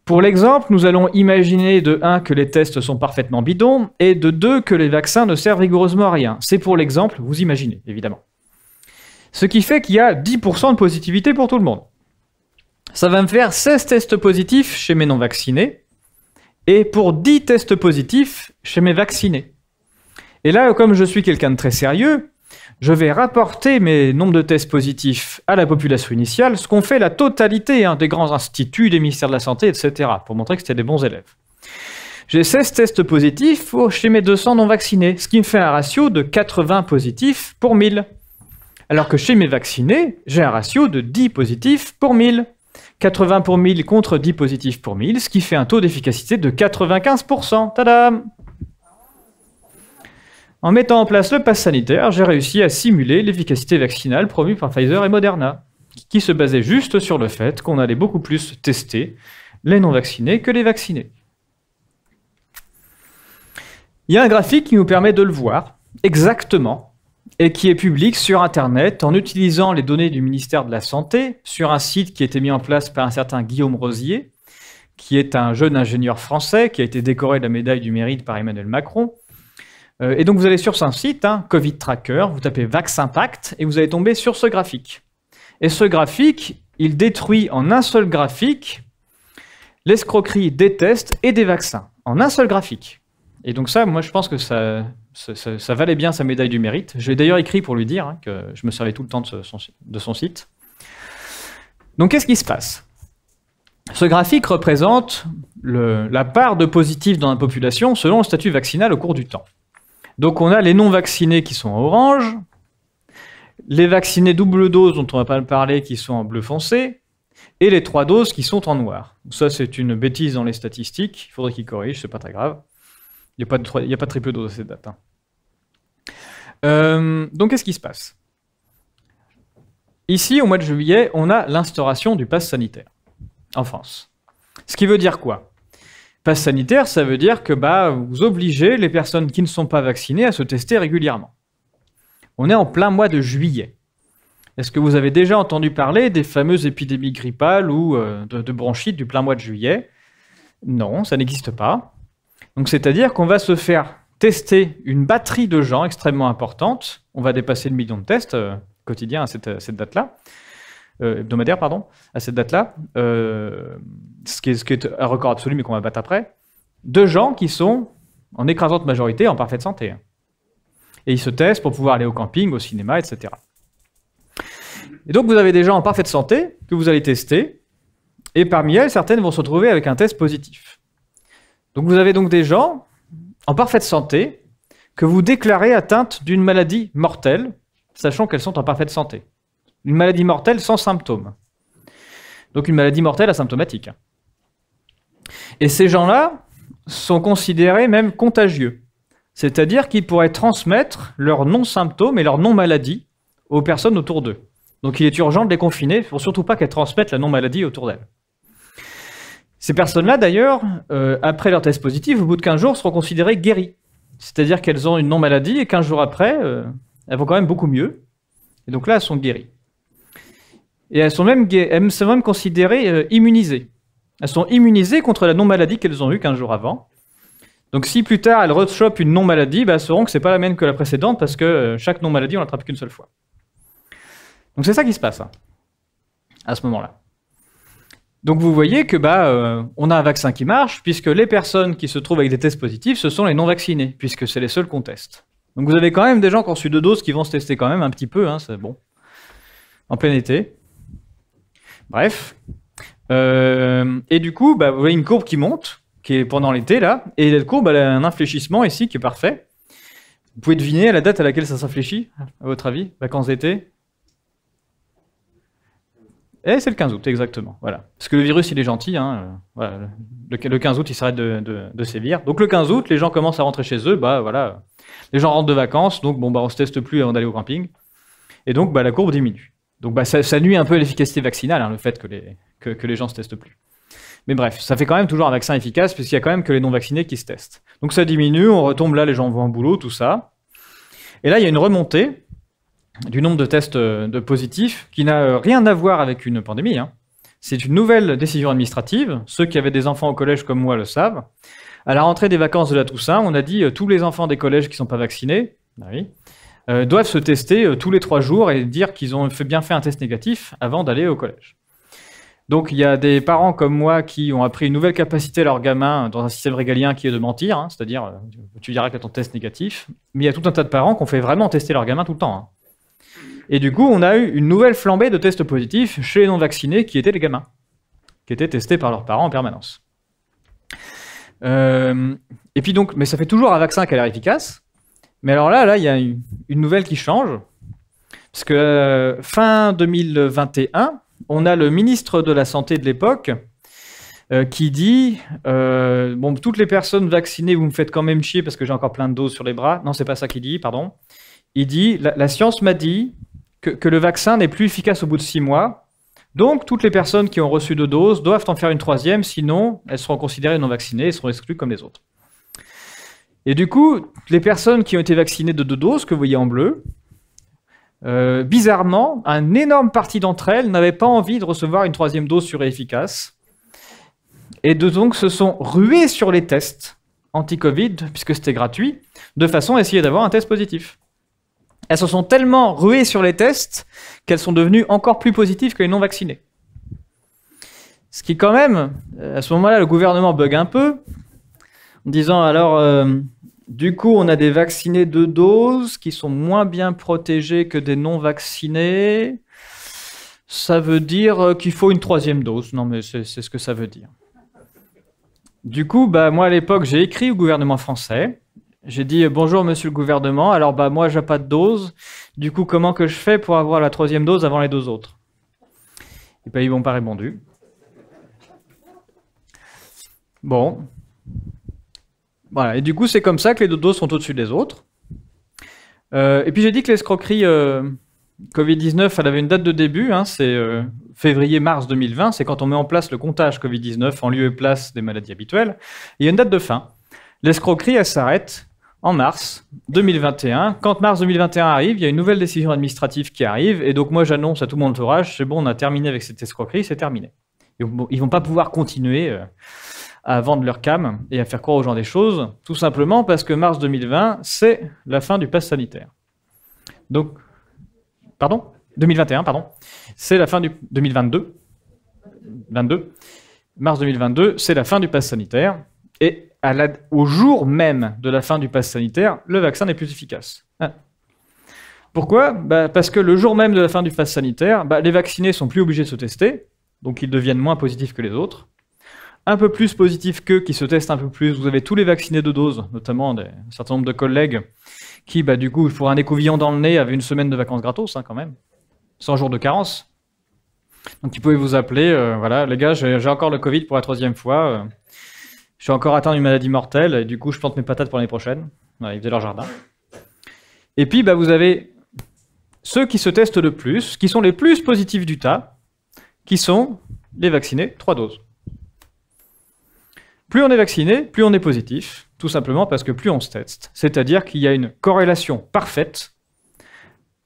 Pour l'exemple, nous allons imaginer de 1 que les tests sont parfaitement bidons et de 2 que les vaccins ne servent rigoureusement à rien. C'est pour l'exemple, vous imaginez, évidemment. Ce qui fait qu'il y a 10% de positivité pour tout le monde. Ça va me faire 16 tests positifs chez mes non-vaccinés et pour 10 tests positifs chez mes vaccinés. Et là, comme je suis quelqu'un de très sérieux, je vais rapporter mes nombres de tests positifs à la population initiale, ce qu'ont fait la totalité des grands instituts, des ministères de la Santé, etc., pour montrer que c'était des bons élèves. J'ai 16 tests positifs chez mes 200 non-vaccinés, ce qui me fait un ratio de 80 positifs pour 1000. Alors que chez mes vaccinés, j'ai un ratio de 10 positifs pour 1000. 80 pour 1000 contre 10 positifs pour 1000, ce qui fait un taux d'efficacité de 95%. Tadam! En mettant en place le pass sanitaire, j'ai réussi à simuler l'efficacité vaccinale promue par Pfizer et Moderna, qui se basait juste sur le fait qu'on allait beaucoup plus tester les non-vaccinés que les vaccinés. Il y a un graphique qui nous permet de le voir exactement et qui est public sur Internet en utilisant les données du ministère de la Santé sur un site qui a été mis en place par un certain Guillaume Rosier, qui est un jeune ingénieur français qui a été décoré de la médaille du mérite par Emmanuel Macron. Et donc vous allez sur son site, Covid Tracker, vous tapez Vax Impact et vous allez tomber sur ce graphique. Et ce graphique, il détruit en un seul graphique l'escroquerie des tests et des vaccins. En un seul graphique. Et donc ça, moi je pense que ça valait bien sa médaille du mérite. Je l'ai d'ailleurs écrit pour lui dire que je me servais tout le temps de son site. Donc qu'est-ce qui se passe? Ce graphique représente la part de positifs dans la population selon le statut vaccinal au cours du temps. Donc on a les non-vaccinés qui sont en orange, les vaccinés double dose dont on ne va pas parler qui sont en bleu foncé, et les 3 doses qui sont en noir. Ça c'est une bêtise dans les statistiques, il faudrait qu'ils corrigent, c'est pas très grave. Il n'y a pas de triple dose à cette date. Donc qu'est-ce qui se passe? Ici, au mois de juillet, on a l'instauration du pass sanitaire en France. Ce qui veut dire quoi? Pass sanitaire, ça veut dire que vous obligez les personnes qui ne sont pas vaccinées à se tester régulièrement. On est en plein mois de juillet. Est-ce que vous avez déjà entendu parler des fameuses épidémies grippales ou de bronchite du plein mois de juillet? Non, ça n'existe pas. Donc c'est-à-dire qu'on va se faire tester une batterie de gens extrêmement importante. On va dépasser le million de tests quotidiens à cette date-là. Hebdomadaire, pardon, à cette date-là, ce qui est un record absolu mais qu'on va battre après, de gens qui sont en écrasante majorité en parfaite santé. Et ils se testent pour pouvoir aller au camping, au cinéma, etc. Et donc vous avez des gens en parfaite santé que vous allez tester, et parmi elles, certaines vont se retrouver avec un test positif. Donc vous avez donc des gens en parfaite santé que vous déclarez atteintes d'une maladie mortelle, sachant qu'elles sont en parfaite santé. Une maladie mortelle sans symptômes. Donc une maladie mortelle asymptomatique. Et ces gens-là sont considérés même contagieux. C'est-à-dire qu'ils pourraient transmettre leurs non-symptômes et leurs non-maladies aux personnes autour d'eux. Donc il est urgent de les confiner, pour surtout pas qu'elles transmettent la non-maladie autour d'elles. Ces personnes-là, d'ailleurs, après leur test positif, au bout de 15 jours, seront considérées guéries. C'est-à-dire qu'elles ont une non-maladie et 15 jours après, elles vont quand même beaucoup mieux. Et donc là, elles sont guéries. Et elles sont même considérées immunisées. Elles sont immunisées contre la non-maladie qu'elles ont eue 15 jours avant. Donc si plus tard elles rechopent une non-maladie, elles sauront que c'est pas la même que la précédente parce que chaque non-maladie on l'attrape qu'une seule fois. Donc c'est ça qui se passe à ce moment-là. Donc vous voyez que on a un vaccin qui marche puisque les personnes qui se trouvent avec des tests positifs, ce sont les non-vaccinés puisque c'est les seuls qu'on teste. Donc vous avez quand même des gens qui ont reçu 2 doses qui vont se tester quand même un petit peu, c'est bon, en plein été. Bref. Et du coup, vous voyez une courbe qui monte, qui est pendant l'été là, et cette courbe elle a un infléchissement ici qui est parfait. Vous pouvez deviner la date à laquelle ça s'infléchit, à votre avis, vacances d'été? Et c'est le 15 août, exactement. Voilà. Parce que le virus il est gentil, voilà, le 15 août il s'arrête de sévir. Donc le 15 août, les gens commencent à rentrer chez eux, voilà. Les gens rentrent de vacances, donc on se teste plus avant d'aller au camping. Et donc la courbe diminue. Donc ça nuit un peu à l'efficacité vaccinale, le fait que les gens se testent plus. Mais bref, ça fait quand même toujours un vaccin efficace, puisqu'il y a quand même que les non-vaccinés qui se testent. Donc ça diminue, on retombe là, les gens vont au boulot, tout ça. Et là, il y a une remontée du nombre de tests de positifs qui n'a rien à voir avec une pandémie. C'est une nouvelle décision administrative. Ceux qui avaient des enfants au collège comme moi le savent. À la rentrée des vacances de la Toussaint, on a dit tous les enfants des collèges qui ne sont pas vaccinés, doivent se tester tous les 3 jours et dire qu'ils ont bien fait un test négatif avant d'aller au collège. Donc il y a des parents comme moi qui ont appris une nouvelle capacité à leur gamin dans un système régalien qui est de mentir, c'est-à-dire tu diras que ton test négatif, mais il y a tout un tas de parents qui ont fait vraiment tester leur gamin tout le temps. Et du coup, on a eu une nouvelle flambée de tests positifs chez les non-vaccinés qui étaient les gamins, qui étaient testés par leurs parents en permanence. Et puis donc, mais ça fait toujours un vaccin qui a l'air efficace. Mais alors là, il y a une nouvelle qui change, parce que fin 2021, on a le ministre de la Santé de l'époque qui dit toutes les personnes vaccinées, vous me faites quand même chier parce que j'ai encore plein de doses sur les bras. Non, c'est pas ça qu'il dit, pardon. Il dit la science m'a dit que le vaccin n'est plus efficace au bout de 6 mois. Donc, toutes les personnes qui ont reçu 2 doses doivent en faire une 3e, sinon elles seront considérées non vaccinées et seront exclues comme les autres. Et du coup, les personnes qui ont été vaccinées de 2 doses, que vous voyez en bleu, bizarrement, une énorme partie d'entre elles n'avaient pas envie de recevoir une 3e dose sûre et efficace. Et donc se sont ruées sur les tests anti-Covid, puisque c'était gratuit, de façon à essayer d'avoir un test positif. Elles se sont tellement ruées sur les tests qu'elles sont devenues encore plus positives que les non-vaccinés. Ce qui quand même, à ce moment-là, le gouvernement bug un peu, en disant alors, du coup, on a des vaccinés 2 doses qui sont moins bien protégés que des non-vaccinés. Ça veut dire qu'il faut une 3e dose. Non, mais c'est ce que ça veut dire. Du coup, moi à l'époque, j'ai écrit au gouvernement français. J'ai dit bonjour monsieur le gouvernement, alors moi j'ai pas de dose, du coup comment que je fais pour avoir la 3e dose avant les 2 autres? Et ils m'ont pas répondu. Bon. Voilà, et du coup c'est comme ça que les 2 doses sont au-dessus des autres. Et puis j'ai dit que l'escroquerie Covid-19, elle avait une date de début, c'est février-mars 2020, c'est quand on met en place le comptage Covid-19 en lieu et place des maladies habituelles. Et il y a une date de fin. L'escroquerie, elle s'arrête en mars 2021. Quand mars 2021 arrive, il y a une nouvelle décision administrative qui arrive, et donc moi j'annonce à tout mon entourage, c'est bon, on a terminé avec cette escroquerie, c'est terminé. Et ils vont pas pouvoir continuer à vendre leur cam et à faire croire aux gens des choses, tout simplement parce que mars 2020, c'est la fin du pass sanitaire. Donc, 2021, c'est la fin du 2022. Mars 2022, c'est la fin du pass sanitaire, et au jour même de la fin du pass sanitaire, le vaccin n'est plus efficace. Pourquoi ? Parce que le jour même de la fin du pass sanitaire, les vaccinés sont plus obligés de se tester, donc ils deviennent moins positifs que les autres. Un peu plus positifs qu'eux, qui se testent un peu plus. Vous avez tous les vaccinés de doses, notamment un certain nombre de collègues qui, du coup, pour un écouvillon dans le nez, avaient une semaine de vacances gratos, quand même. 100 jours de carence. Donc ils pouvaient vous appeler, voilà, les gars, j'ai encore le Covid pour la 3e fois. Je suis encore atteint d'une maladie mortelle, et du coup, je plante mes patates pour l'année prochaine. Voilà, ils faisaient leur jardin. Et puis, vous avez ceux qui se testent le plus, qui sont les plus positifs du tas, qui sont les vaccinés 3 doses. Plus on est vacciné, plus on est positif, tout simplement parce que plus on se teste. C'est-à-dire qu'il y a une corrélation parfaite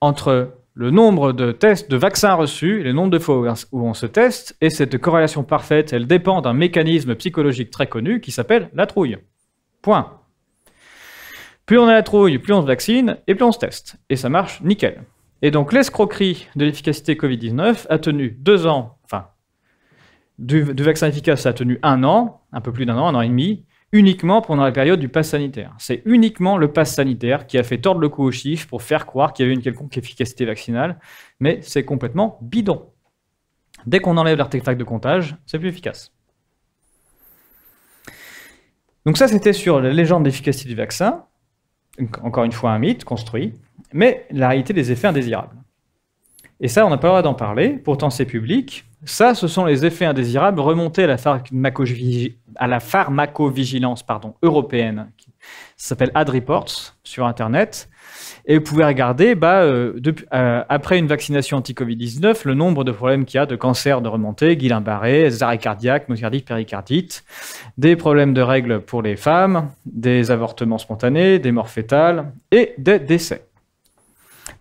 entre le nombre de tests de vaccins reçus et le nombre de fois où on se teste, et cette corrélation parfaite, elle dépend d'un mécanisme psychologique très connu qui s'appelle la trouille. Point. Plus on a la trouille, plus on se vaccine, et plus on se teste. Et ça marche nickel. Et donc l'escroquerie de l'efficacité Covid-19 a tenu 2 ans, enfin, du vaccin efficace, ça a tenu 1 an, un peu plus d'1 an, 1 an et demi, uniquement pendant la période du pass sanitaire. C'est uniquement le pass sanitaire qui a fait tordre le cou aux chiffres pour faire croire qu'il y avait une quelconque efficacité vaccinale, mais c'est complètement bidon. Dès qu'on enlève l'artefact de comptage, c'est plus efficace. Donc ça, c'était sur la légende d'efficacité du vaccin. Encore une fois, un mythe construit, mais la réalité des effets indésirables. Et ça, on n'a pas le droit d'en parler, pourtant c'est public. Ça, ce sont les effets indésirables remontés à la pharmacovigilance européenne. Ça s'appelle AdReports sur Internet. Et vous pouvez regarder, après une vaccination anti-Covid-19, le nombre de problèmes qu'il y a de cancer de remontée, Guillain-Barré, arrêt cardiaque, myocardite, péricardite, des problèmes de règles pour les femmes, des avortements spontanés, des morts fétales et des décès.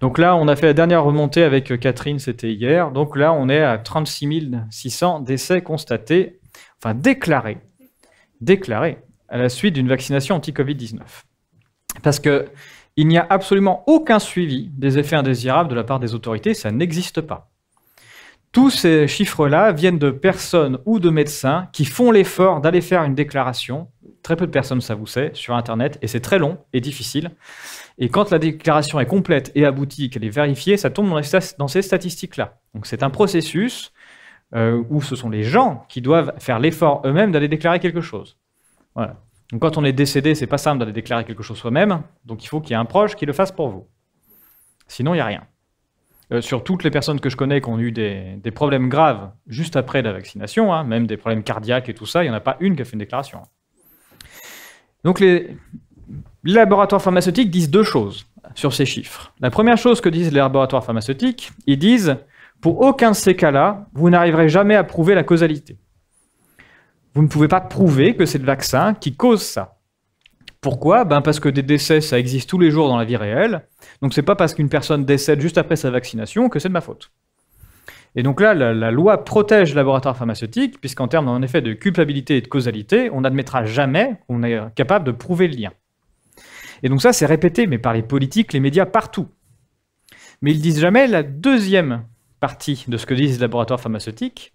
Donc là, on a fait la dernière remontée avec Catherine, c'était hier. Donc là, on est à 36 600 décès constatés, enfin déclarés à la suite d'une vaccination anti-Covid-19. Parce qu'il n'y a absolument aucun suivi des effets indésirables de la part des autorités, ça n'existe pas. Tous ces chiffres-là viennent de personnes ou de médecins qui font l'effort d'aller faire une déclaration. Très peu de personnes, ça vous sait, sur Internet, et c'est très long et difficile. Et quand la déclaration est complète et aboutie, qu'elle est vérifiée, ça tombe dans ces statistiques-là. Donc c'est un processus où ce sont les gens qui doivent faire l'effort eux-mêmes d'aller déclarer quelque chose. Voilà. Donc quand on est décédé, c'est pas simple d'aller déclarer quelque chose soi-même, donc il faut qu'il y ait un proche qui le fasse pour vous. Sinon, il n'y a rien. Sur toutes les personnes que je connais qui ont eu des problèmes graves juste après la vaccination, hein, même des problèmes cardiaques et tout ça, il n'y en a pas une qui a fait une déclaration. Donc les laboratoires pharmaceutiques disent 2 choses sur ces chiffres. La première chose que disent les laboratoires pharmaceutiques, ils disent « pour aucun de ces cas-là, vous n'arriverez jamais à prouver la causalité ». Vous ne pouvez pas prouver que c'est le vaccin qui cause ça. Pourquoi ? Parce que des décès, ça existe tous les jours dans la vie réelle. Donc c'est pas parce qu'une personne décède juste après sa vaccination que c'est de ma faute. Et donc là, la loi protège les laboratoires pharmaceutiques, puisqu'en termes en effet de culpabilité et de causalité, on n'admettra jamais qu'on est capable de prouver le lien. Et donc ça, c'est répété, mais par les politiques, les médias, partout. Mais ils disent jamais la deuxième partie de ce que disent les laboratoires pharmaceutiques.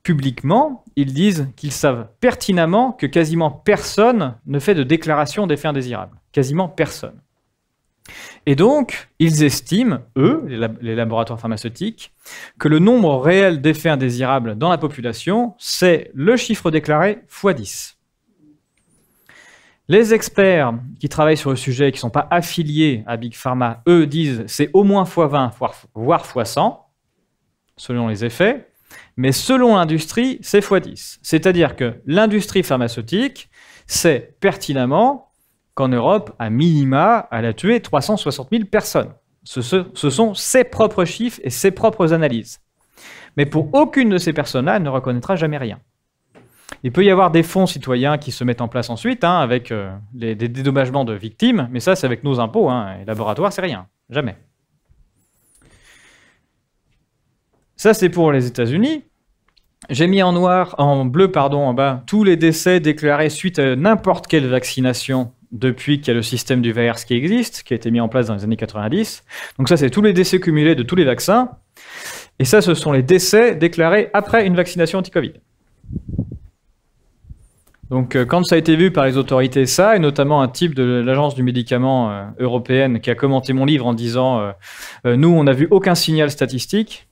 Publiquement, ils disent qu'ils savent pertinemment que quasiment personne ne fait de déclaration d'effets indésirables. Quasiment personne. Et donc, ils estiment, eux, les laboratoires pharmaceutiques, que le nombre réel d'effets indésirables dans la population, c'est le chiffre déclaré x 10. Les experts qui travaillent sur le sujet, qui ne sont pas affiliés à Big Pharma, eux disent c'est au moins x 20, voire x 100, selon les effets. Mais selon l'industrie, c'est x 10. C'est-à-dire que l'industrie pharmaceutique sait pertinemment qu'en Europe, à minima, elle a tué 360 000 personnes. Ce sont ses propres chiffres et ses propres analyses. Mais pour aucune de ces personnes-là, elle ne reconnaîtra jamais rien. Il peut y avoir des fonds citoyens qui se mettent en place ensuite, hein, avec des dédommagements de victimes, mais ça, c'est avec nos impôts. Hein, et laboratoire, c'est rien. Jamais. Ça, c'est pour les États-Unis. J'ai mis en bleu en bas tous les décès déclarés suite à n'importe quelle vaccination depuis qu'il y a le système du VAERS qui existe, qui a été mis en place dans les années 90. Donc ça, c'est tous les décès cumulés de tous les vaccins. Et ça, ce sont les décès déclarés après une vaccination anti-Covid. Donc quand ça a été vu par les autorités, ça, et notamment un type de l'agence du médicament européenne qui a commenté mon livre en disant nous, on n'a vu aucun signal statistique ».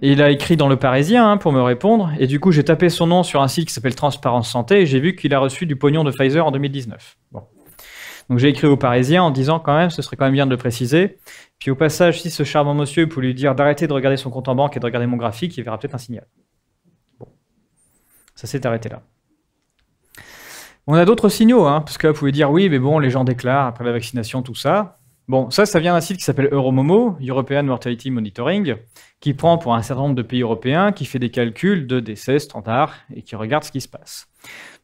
Et il a écrit dans Le Parisien pour me répondre, et du coup j'ai tapé son nom sur un site qui s'appelle Transparence Santé, et j'ai vu qu'il a reçu du pognon de Pfizer en 2019. Bon. Donc j'ai écrit au Parisien en disant quand même, ce serait quand même bien de le préciser. Puis au passage, si ce charmant monsieur peut lui dire d'arrêter de regarder son compte en banque et de regarder mon graphique, il verra peut-être un signal. Bon. Ça s'est arrêté là. On a d'autres signaux, hein, parce que là, vous pouvez dire oui, mais bon, les gens déclarent après la vaccination, tout ça. Bon, ça vient d'un site qui s'appelle Euromomo, European Mortality Monitoring, qui prend pour un certain nombre de pays européens, qui fait des calculs de décès standards et qui regarde ce qui se passe.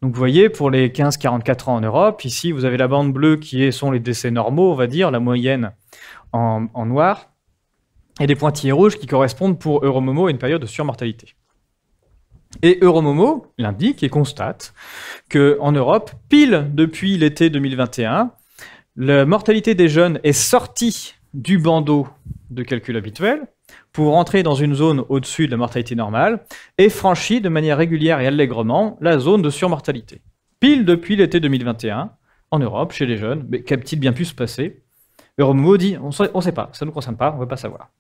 Donc vous voyez, pour les 15-44 ans en Europe, ici vous avez la bande bleue qui sont les décès normaux, on va dire, la moyenne en noir, et des pointillés rouges qui correspondent pour Euromomo à une période de surmortalité. Et Euromomo l'indique et constate qu'en Europe, pile depuis l'été 2021, la mortalité des jeunes est sortie du bandeau de calcul habituel pour entrer dans une zone au-dessus de la mortalité normale et franchit de manière régulière et allègrement la zone de surmortalité. Pile depuis l'été 2021, en Europe, chez les jeunes, mais qu'a-t-il bien pu se passer? Euromomo dit, on ne sait pas, ça ne nous concerne pas, on ne veut pas savoir.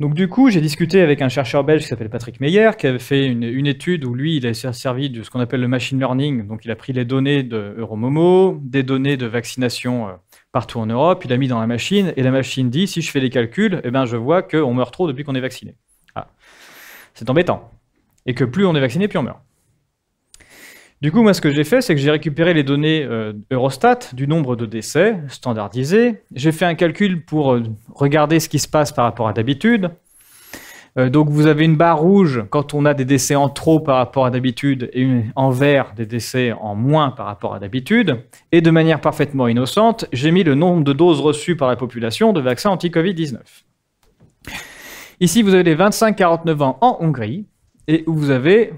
Donc du coup, j'ai discuté avec un chercheur belge qui s'appelle Patrick Meyer, qui avait fait une étude où lui, il a servi de ce qu'on appelle le machine learning. Donc il a pris les données de Euromomo, des données de vaccination partout en Europe, il a mis dans la machine, et la machine dit, si je fais les calculs, eh ben, je vois qu'on meurt trop depuis qu'on est vacciné. Ah. C'est embêtant. Et que plus on est vacciné, plus on meurt. Du coup, moi, ce que j'ai fait, c'est que j'ai récupéré les données Eurostat du nombre de décès standardisés. J'ai fait un calcul pour regarder ce qui se passe par rapport à d'habitude. Donc, vous avez une barre rouge quand on a des décès en trop par rapport à d'habitude et en vert des décès en moins par rapport à d'habitude. Et de manière parfaitement innocente, j'ai mis le nombre de doses reçues par la population de vaccins anti-Covid-19. Ici, vous avez les 25-49 ans en Hongrie et où vous avez,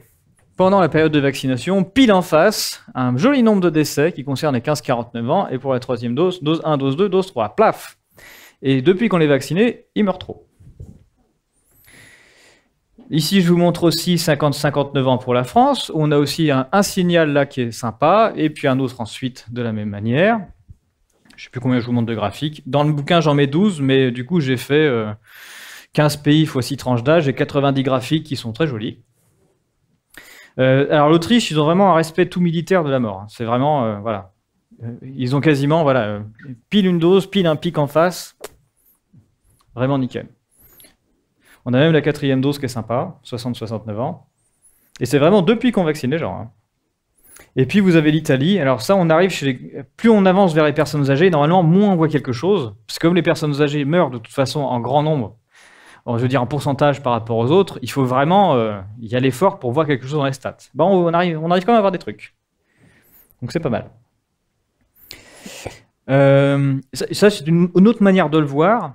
pendant la période de vaccination, pile en face, un joli nombre de décès qui concerne les 15-49 ans, et pour la troisième dose, dose 1, dose 2, dose 3, plaf. Et depuis qu'on est vacciné, ils meurent trop. Ici, je vous montre aussi 50-59 ans pour la France. On a aussi un signal là qui est sympa, et puis un autre ensuite de la même manière. Je ne sais plus combien je vous montre de graphiques. Dans le bouquin, j'en mets 12, mais du coup, j'ai fait 15 pays x 6 tranches d'âge et 90 graphiques qui sont très jolis. Alors l'Autriche, ils ont vraiment un respect tout militaire de la mort. C'est vraiment, voilà. Ils ont quasiment, voilà, pile une dose, pile un pic en face. Vraiment nickel. On a même la 4e dose qui est sympa, 60-69 ans. Et c'est vraiment depuis qu'on vaccine les gens. Hein. Et puis vous avez l'Italie. Alors ça, on arrive chez les... Plus on avance vers les personnes âgées, normalement, moins on voit quelque chose. Parce que comme les personnes âgées meurent de toute façon en grand nombre, je veux dire en pourcentage par rapport aux autres, il faut vraiment y aller fort pour voir quelque chose dans les stats. Bon, on arrive quand même à avoir des trucs. Donc c'est pas mal. Ça c'est une autre manière de le voir.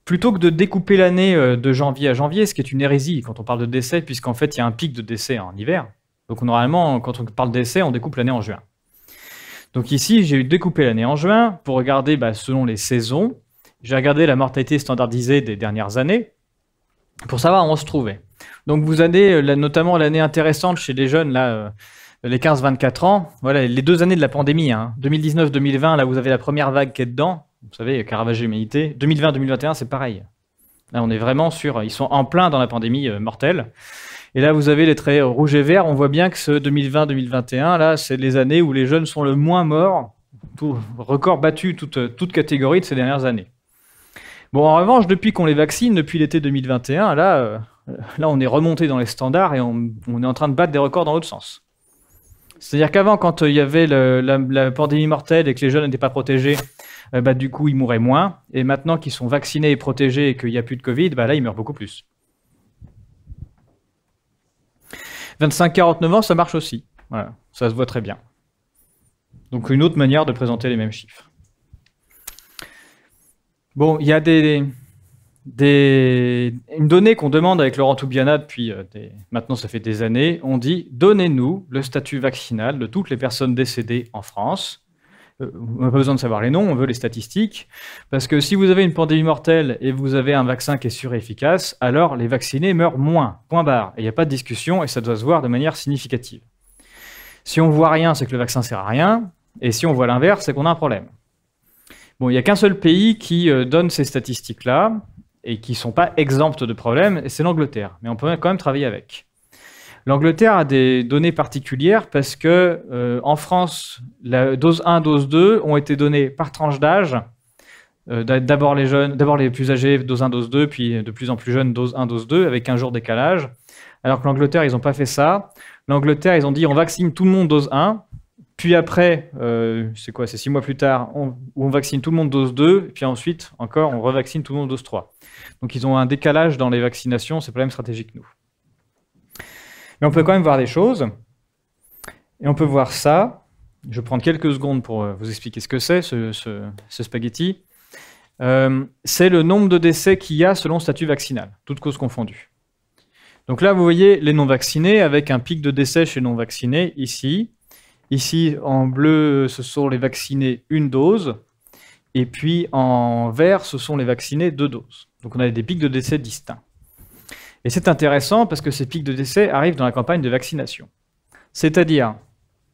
Plutôt que de découper l'année de janvier à janvier, ce qui est une hérésie quand on parle de décès, puisqu'en fait il y a un pic de décès en hiver. Donc normalement, quand on parle décès, on découpe l'année en juin. Donc ici, j'ai découpé l'année en juin pour regarder selon les saisons. J'ai regardé la mortalité standardisée des dernières années, pour savoir où on se trouvait. Donc vous avez notamment l'année intéressante chez les jeunes, là, les 15-24 ans, voilà, les 2 années de la pandémie, hein. 2019-2020, là vous avez la première vague qui est dedans, vous savez, qui a ravagé l'humanité. 2020-2021, c'est pareil. Là on est vraiment sur, ils sont en plein dans la pandémie mortelle. Et là vous avez les traits rouge et vert, on voit bien que ce 2020-2021, là c'est les années où les jeunes sont le moins morts, tout record battu, toute catégorie de ces dernières années. Bon, en revanche, depuis qu'on les vaccine, depuis l'été 2021, là, on est remonté dans les standards et on est en train de battre des records dans l'autre sens. C'est-à-dire qu'avant, quand il y avait la pandémie mortelle et que les jeunes n'étaient pas protégés, du coup, ils mouraient moins. Et maintenant qu'ils sont vaccinés et protégés et qu'il n'y a plus de Covid, là, ils meurent beaucoup plus. 25-49 ans, ça marche aussi. Voilà, ça se voit très bien. Donc, une autre manière de présenter les mêmes chiffres. Bon, il y a une donnée qu'on demande avec Laurent Toubiana depuis maintenant ça fait des années. On dit donnez-nous le statut vaccinal de toutes les personnes décédées en France. On n'a pas besoin de savoir les noms, on veut les statistiques. Parce que si vous avez une pandémie mortelle et vous avez un vaccin qui est sûr et efficace, alors les vaccinés meurent moins, point barre. Et il n'y a pas de discussion et ça doit se voir de manière significative. Si on ne voit rien, c'est que le vaccin ne sert à rien. Et si on voit l'inverse, c'est qu'on a un problème. Bon, il n'y a qu'un seul pays qui donne ces statistiques-là et qui ne sont pas exemptes de problèmes, et c'est l'Angleterre. Mais on peut quand même travailler avec. L'Angleterre a des données particulières parce que en France, la dose 1, dose 2 ont été données par tranche d'âge. D'abord les jeunes, d'abord les plus âgés, dose 1, dose 2, puis de plus en plus jeunes, dose 1, dose 2, avec un jour décalage. Alors que l'Angleterre, ils n'ont pas fait ça. L'Angleterre, ils ont dit on vaccine tout le monde dose 1, Puis après, c'est quoi? C'est 6 mois plus tard, où on vaccine tout le monde dose 2, et puis ensuite, encore, on revaccine tout le monde dose 3. Donc ils ont un décalage dans les vaccinations, c'est pas la même stratégie que nous. Mais on peut quand même voir des choses. Et on peut voir ça. Je vais prendre quelques secondes pour vous expliquer ce que c'est, ce spaghetti. C'est le nombre de décès qu'il y a selon statut vaccinal, toutes causes confondues. Donc là, vous voyez les non-vaccinés avec un pic de décès chez non-vaccinés ici. Ici, en bleu, ce sont les vaccinés 1 dose. Et puis en vert, ce sont les vaccinés 2 doses. Donc on a des pics de décès distincts. Et c'est intéressant parce que ces pics de décès arrivent dans la campagne de vaccination. C'est-à-dire,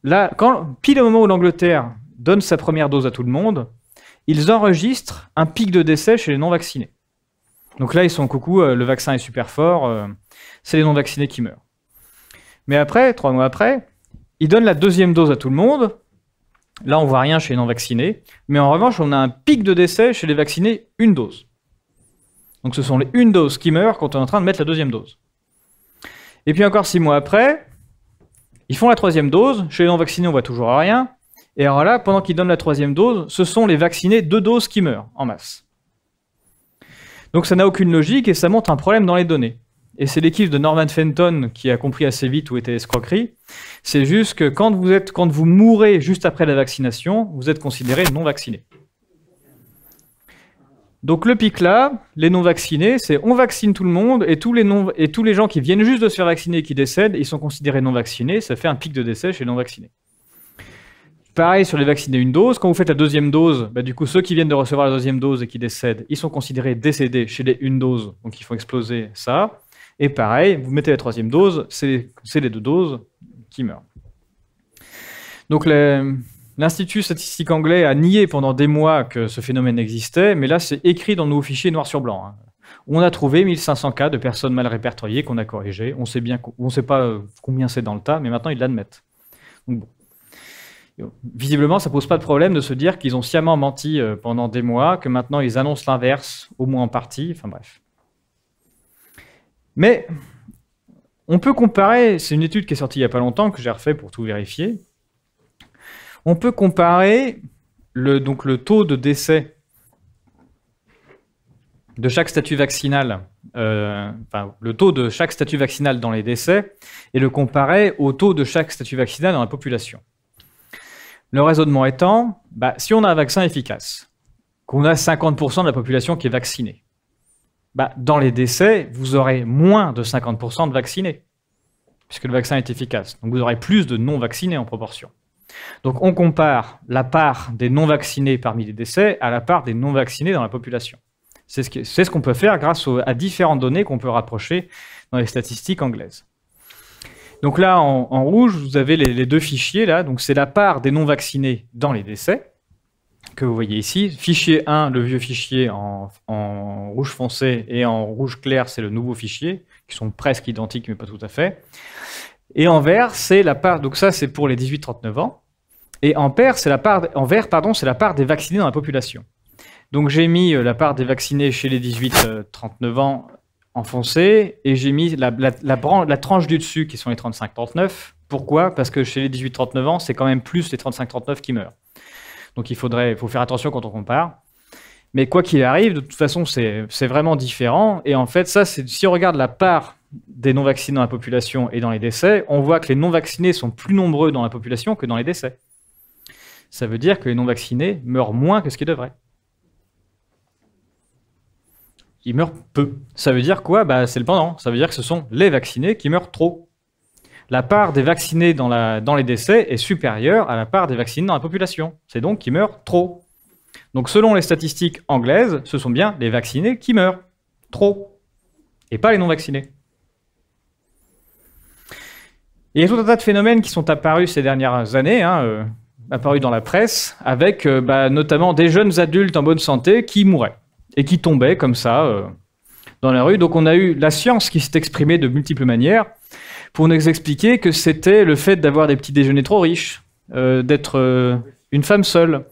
là, pile au moment où l'Angleterre donne sa première dose à tout le monde, ils enregistrent un pic de décès chez les non-vaccinés. Donc là, ils sont coucou, le vaccin est super fort, c'est les non-vaccinés qui meurent. Mais après, 3 mois après, ils donnent la deuxième dose à tout le monde. Là, on voit rien chez les non-vaccinés. Mais en revanche, on a un pic de décès chez les vaccinés 1 dose. Donc ce sont les 1 dose qui meurent quand on est en train de mettre la deuxième dose. Et puis encore 6 mois après, ils font la 3e dose. Chez les non-vaccinés, on voit toujours rien. Et alors là, pendant qu'ils donnent la 3e dose, ce sont les vaccinés 2 doses qui meurent en masse. Donc ça n'a aucune logique et ça montre un problème dans les données. Et c'est l'équipe de Norman Fenton qui a compris assez vite où étaient l'escroquerie. C'est juste que quand vous mourrez juste après la vaccination, vous êtes considéré non vacciné. Donc le pic là, les non vaccinés, c'est on vaccine tout le monde et tous les gens qui viennent juste de se faire vacciner et qui décèdent, ils sont considérés non vaccinés, ça fait un pic de décès chez les non vaccinés. Pareil sur les vaccinés 1 dose, quand vous faites la 2e dose, du coup ceux qui viennent de recevoir la 2e dose et qui décèdent, ils sont considérés décédés chez les 1 dose, donc il faut exploser ça. Et pareil, vous mettez la 3e dose, c'est les 2 doses qui meurent. Donc l'Institut statistique anglais a nié pendant des mois que ce phénomène existait, mais là c'est écrit dans nos fichiers noir sur blanc. On a trouvé 1500 cas de personnes mal répertoriées qu'on a corrigées. On ne sait pas combien c'est dans le tas, mais maintenant ils l'admettent. Donc, bon. Visiblement, ça ne pose pas de problème de se dire qu'ils ont sciemment menti pendant des mois, que maintenant ils annoncent l'inverse, au moins en partie, enfin bref. Mais on peut comparer, c'est une étude qui est sortie il n'y a pas longtemps, que j'ai refait pour tout vérifier. On peut comparer le taux de décès de chaque statut vaccinal, le taux de chaque statut vaccinal dans les décès, et le comparer au taux de chaque statut vaccinal dans la population. Le raisonnement étant, si on a un vaccin efficace, qu'on a 50% de la population qui est vaccinée, dans les décès, vous aurez moins de 50% de vaccinés, puisque le vaccin est efficace. Donc vous aurez plus de non-vaccinés en proportion. Donc on compare la part des non-vaccinés parmi les décès à la part des non-vaccinés dans la population. C'est ce qu'on peut faire grâce à différentes données qu'on peut rapprocher dans les statistiques anglaises. Donc là, en rouge, vous avez les 2 fichiers. Là. Donc c'est la part des non-vaccinés dans les décès, que vous voyez ici. Fichier 1, le vieux fichier en rouge foncé, et en rouge clair, c'est le nouveau fichier, qui sont presque identiques, mais pas tout à fait. Et en vert, c'est la part, donc ça c'est pour les 18-39 ans, et en vert, c'est la part des vaccinés dans la population. Donc j'ai mis la part des vaccinés chez les 18-39 ans en foncé, et j'ai mis la tranche du dessus qui sont les 35-39. Pourquoi? Parce que chez les 18-39 ans, c'est quand même plus les 35-39 qui meurent. Donc il faut faire attention quand on compare. Mais quoi qu'il arrive, de toute façon, c'est vraiment différent. Et en fait, si on regarde la part des non-vaccinés dans la population et dans les décès, on voit que les non-vaccinés sont plus nombreux dans la population que dans les décès. Ça veut dire que les non-vaccinés meurent moins que ce qu'ils devraient. Ils meurent peu. Ça veut dire quoi? C'est le pendant. Ça veut dire que ce sont les vaccinés qui meurent trop. La part des vaccinés dans les décès est supérieure à la part des vaccinés dans la population. C'est donc qu'ils meurent trop. Donc selon les statistiques anglaises, ce sont bien les vaccinés qui meurent trop, et pas les non-vaccinés. Il y a tout un tas de phénomènes qui sont apparus ces dernières années, apparus dans la presse, avec notamment des jeunes adultes en bonne santé qui mouraient, et qui tombaient comme ça dans la rue. Donc on a eu la science qui s'est exprimée de multiples manières, pour nous expliquer que c'était le fait d'avoir des petits déjeuners trop riches, d'être une femme seule.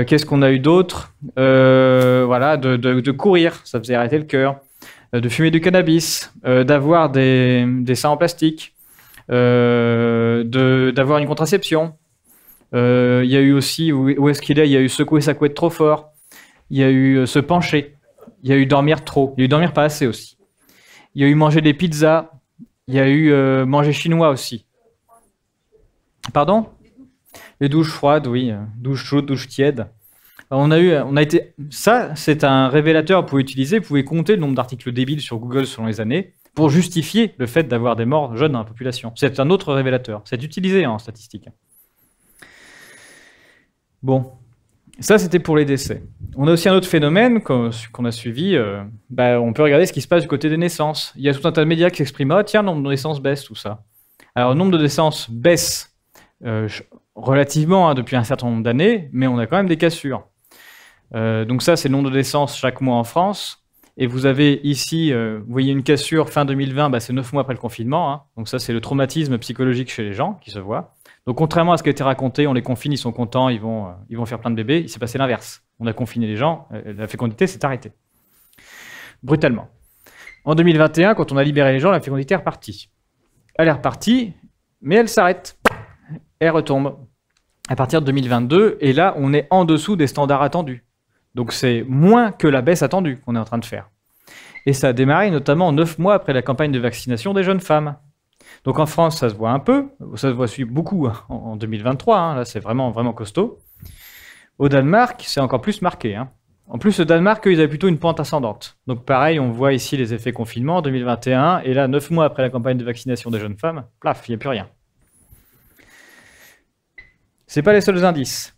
Qu'est-ce qu'on a eu d'autre? De courir, ça faisait arrêter le cœur, de fumer du cannabis, d'avoir des seins en plastique, d'avoir une contraception, Il y a eu aussi, où est-ce qu'il est? Il y a eu secouer sa couette trop fort. Il y a eu se pencher. Il y a eu dormir trop. Il y a eu dormir pas assez aussi. Il y a eu manger des pizzas. Il y a eu manger chinois aussi. Pardon? Les douches froides, oui. Douche chaude, douche tiède. On a été. Ça, c'est un révélateur que vous pouvez utiliser. Vous pouvez compter le nombre d'articles débiles sur Google selon les années pour justifier le fait d'avoir des morts jeunes dans la population. C'est un autre révélateur. C'est utilisé en statistique. Bon, ça c'était pour les décès. On a aussi un autre phénomène qu'on a suivi. On peut regarder ce qui se passe du côté des naissances. Il y a tout un tas de médias qui s'expriment. Ah tiens, le nombre de naissances baisse, tout ça. Alors le nombre de naissances baisse relativement depuis un certain nombre d'années, mais on a quand même des cassures. Donc ça, c'est le nombre de naissances chaque mois en France. Et vous avez ici, vous voyez une cassure fin 2020, c'est 9 mois après le confinement. Hein. Donc ça, c'est le traumatisme psychologique chez les gens qui se voit. Donc contrairement à ce qui a été raconté, on les confine, ils sont contents, ils vont faire plein de bébés. Il s'est passé l'inverse. On a confiné les gens, la fécondité s'est arrêtée. Brutalement. En 2021, quand on a libéré les gens, la fécondité est repartie. Elle est repartie, mais elle s'arrête. Elle retombe à partir de 2022. Et là, on est en dessous des standards attendus. Donc c'est moins que la baisse attendue qu'on est en train de faire. Et ça a démarré notamment 9 mois après la campagne de vaccination des jeunes femmes. Donc en France, ça se voit un peu, ça se voit beaucoup en 2023, hein, là c'est vraiment, vraiment costaud. Au Danemark, c'est encore plus marqué. Hein. En plus, le Danemark, ils avaient plutôt une pente ascendante. Donc pareil, on voit ici les effets confinement en 2021, et là, 9 mois après la campagne de vaccination des jeunes femmes, plaf, il n'y a plus rien. C'est pas les seuls indices.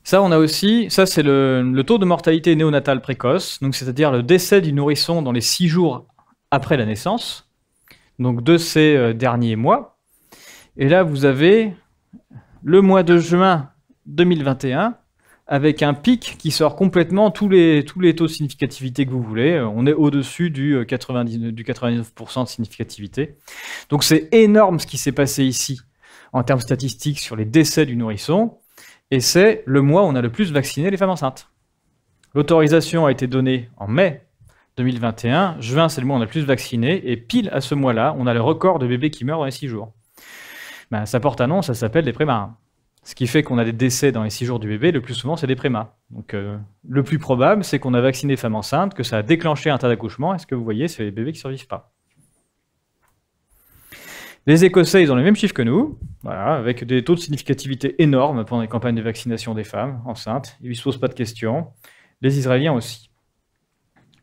Ça, on a aussi, ça c'est le taux de mortalité néonatale précoce, donc c'est-à-dire le décès du nourrisson dans les 6 jours après la naissance, donc de ces derniers mois. Et là, vous avez le mois de juin 2021, avec un pic qui sort complètement tous les taux de significativité que vous voulez. On est au-dessus du 99% de significativité. Donc c'est énorme ce qui s'est passé ici, en termes statistiques, sur les décès du nourrisson. Et c'est le mois où on a le plus vacciné les femmes enceintes. L'autorisation a été donnée en mai 2021. Juin, c'est le mois où on a le plus vacciné. Et pile à ce mois-là, on a le record de bébés qui meurent dans les 6 jours. Ça porte un nom, ça s'appelle des prémarins. Ce qui fait qu'on a des décès dans les 6 jours du bébé, le plus souvent, c'est des prémas. Donc le plus probable, c'est qu'on a vacciné les femmes enceintes, que ça a déclenché un tas d'accouchements. Et ce que vous voyez, c'est les bébés qui ne survivent pas. Les Écossais, ils ont les mêmes chiffres que nous, voilà, avec des taux de significativité énormes pendant les campagnes de vaccination des femmes enceintes. Ils ne se posent pas de questions. Les Israéliens aussi.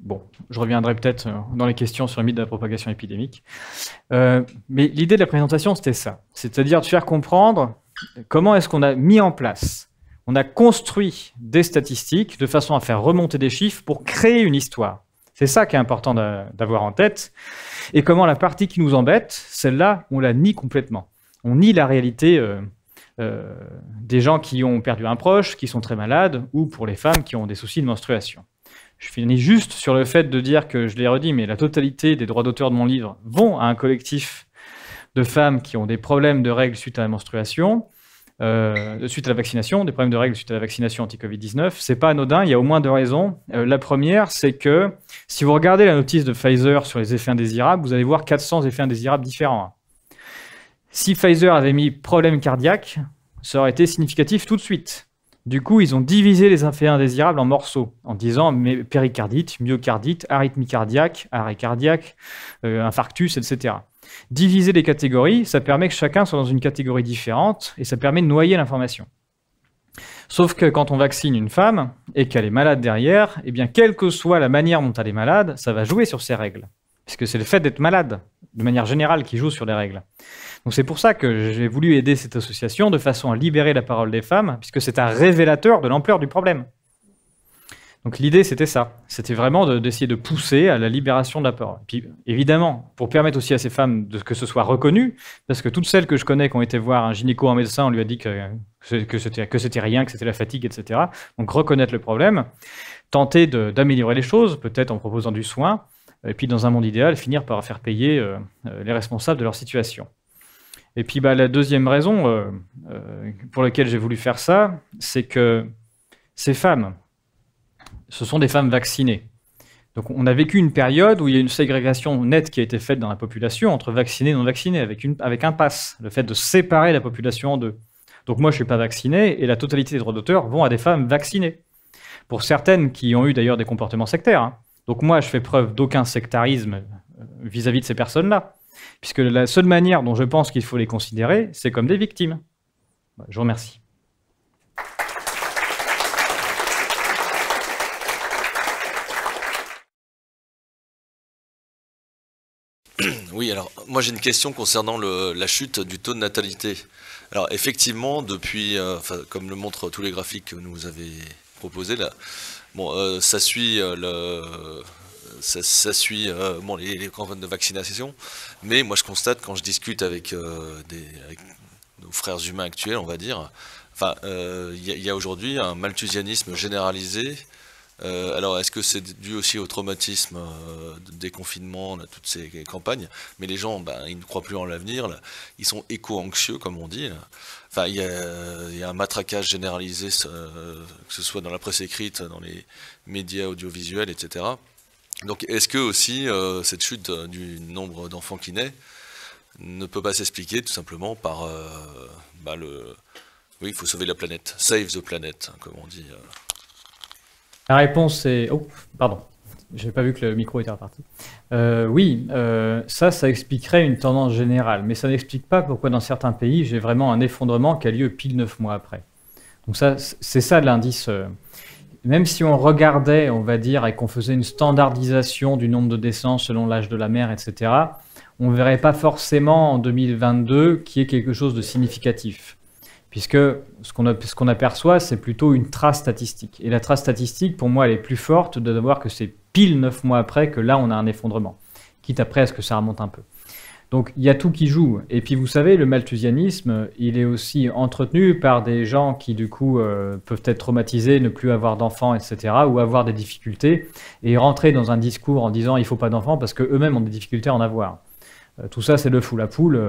Bon, je reviendrai peut-être dans les questions sur le mythe de la propagation épidémique. Mais l'idée de la présentation, c'était ça. C'est-à-dire de faire comprendre comment est-ce qu'on a mis en place. On a construit des statistiques de façon à faire remonter des chiffres pour créer une histoire. C'est ça qui est important d'avoir en tête. Et comment la partie qui nous embête, celle-là, on la nie complètement. On nie la réalité des gens qui ont perdu un proche, qui sont très malades, ou pour les femmes qui ont des soucis de menstruation. Je finis juste sur le fait de dire que, je l'ai redit, mais la totalité des droits d'auteur de mon livre vont à un collectif de femmes qui ont des problèmes de règles suite à la menstruation, suite à la vaccination, des problèmes de règles suite à la vaccination anti-Covid-19. C'est pas anodin, il y a au moins 2 raisons. La première, c'est que si vous regardez la notice de Pfizer sur les effets indésirables, vous allez voir 400 effets indésirables différents. Si Pfizer avait mis problème cardiaque, ça aurait été significatif tout de suite. Du coup, ils ont divisé les effets indésirables en morceaux, en disant péricardite, myocardite, arythmie cardiaque, arrêt cardiaque, infarctus, etc. Diviser les catégories, ça permet que chacun soit dans une catégorie différente et ça permet de noyer l'information. Sauf que quand on vaccine une femme et qu'elle est malade derrière, eh bien, quelle que soit la manière dont elle est malade, ça va jouer sur ses règles. Puisque c'est le fait d'être malade, de manière générale, qui joue sur les règles. Donc c'est pour ça que j'ai voulu aider cette association de façon à libérer la parole des femmes, puisque c'est un révélateur de l'ampleur du problème. Donc l'idée, c'était ça. C'était vraiment d'essayer de pousser à la libération de la parole. Puis évidemment, pour permettre aussi à ces femmes que ce soit reconnu, parce que toutes celles que je connais qui ont été voir un gynéco, un médecin, on lui a dit que c'était rien, que c'était la fatigue, etc. Donc reconnaître le problème, tenter d'améliorer les choses, peut-être en proposant du soin, et puis dans un monde idéal, finir par faire payer les responsables de leur situation. Et puis la deuxième raison pour laquelle j'ai voulu faire ça, c'est que ces femmes, ce sont des femmes vaccinées. Donc on a vécu une période où il y a une ségrégation nette qui a été faite dans la population entre vaccinés et non vaccinés, avec un pass, le fait de séparer la population en deux. Donc moi, je ne suis pas vacciné et la totalité des droits d'auteur vont à des femmes vaccinées. Pour certaines qui ont eu d'ailleurs des comportements sectaires, hein. Donc moi, je fais preuve d'aucun sectarisme vis-à-vis de ces personnes-là, puisque la seule manière dont je pense qu'il faut les considérer, c'est comme des victimes. Je vous remercie. Oui, alors moi j'ai une question concernant la chute du taux de natalité. Alors effectivement, depuis, comme le montrent tous les graphiques que vous avez proposés là, bon, ça suit bon, les campagnes de vaccination, mais moi je constate quand je discute avec, avec nos frères humains actuels, on va dire, enfin, il y a aujourd'hui un malthusianisme généralisé. Alors, est-ce que c'est dû aussi au traumatisme de déconfinement, là, toutes ces campagnes? Mais les gens, ben, ils ne croient plus en l'avenir, ils sont éco-anxieux, comme on dit. Là. Enfin, il y a un matraquage généralisé, que ce soit dans la presse écrite, dans les médias audiovisuels, etc. Donc, est-ce que aussi cette chute du nombre d'enfants qui naît ne peut pas s'expliquer tout simplement par oui, il faut sauver la planète, save the planet, comme on dit. La réponse est... Oh, pardon. Je n'ai pas vu que le micro était reparti. Oui, ça expliquerait une tendance générale. Mais ça n'explique pas pourquoi dans certains pays, j'ai vraiment un effondrement qui a lieu pile 9 mois après. Donc ça, c'est ça l'indice. Même si on regardait, on va dire, et qu'on faisait une standardisation du nombre de naissances selon l'âge de la mère, etc., on ne verrait pas forcément en 2022 qu'il y ait quelque chose de significatif. Puisque ce qu'on aperçoit, c'est plutôt une trace statistique. Et la trace statistique, pour moi, elle est plus forte de voir que c'est pile 9 mois après que là, on a un effondrement. Quitte après à ce que ça remonte un peu. Donc, il y a tout qui joue. Et puis, vous savez, le malthusianisme, il est aussi entretenu par des gens qui, du coup, peuvent être traumatisés, ne plus avoir d'enfants, etc., ou avoir des difficultés, et rentrer dans un discours en disant « il ne faut pas d'enfants » parce qu'eux-mêmes ont des difficultés à en avoir. Tout ça, c'est l'œuf ou la poule.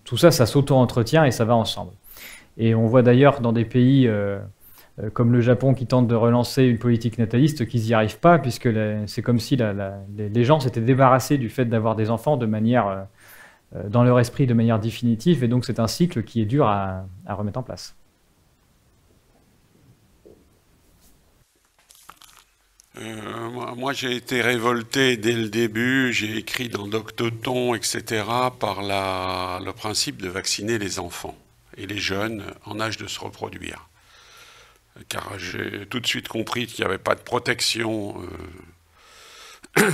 Tout ça, ça s'auto-entretient et ça va ensemble. Et on voit d'ailleurs dans des pays comme le Japon qui tentent de relancer une politique nataliste qu'ils n'y arrivent pas, puisque c'est comme si les gens s'étaient débarrassés du fait d'avoir des enfants de manière, dans leur esprit de manière définitive. Et donc, c'est un cycle qui est dur à remettre en place. Moi, j'ai été révolté dès le début, j'ai écrit dans Doctoton, etc., par le principe de vacciner les enfants et les jeunes en âge de se reproduire. Car j'ai tout de suite compris qu'il n'y avait pas de protection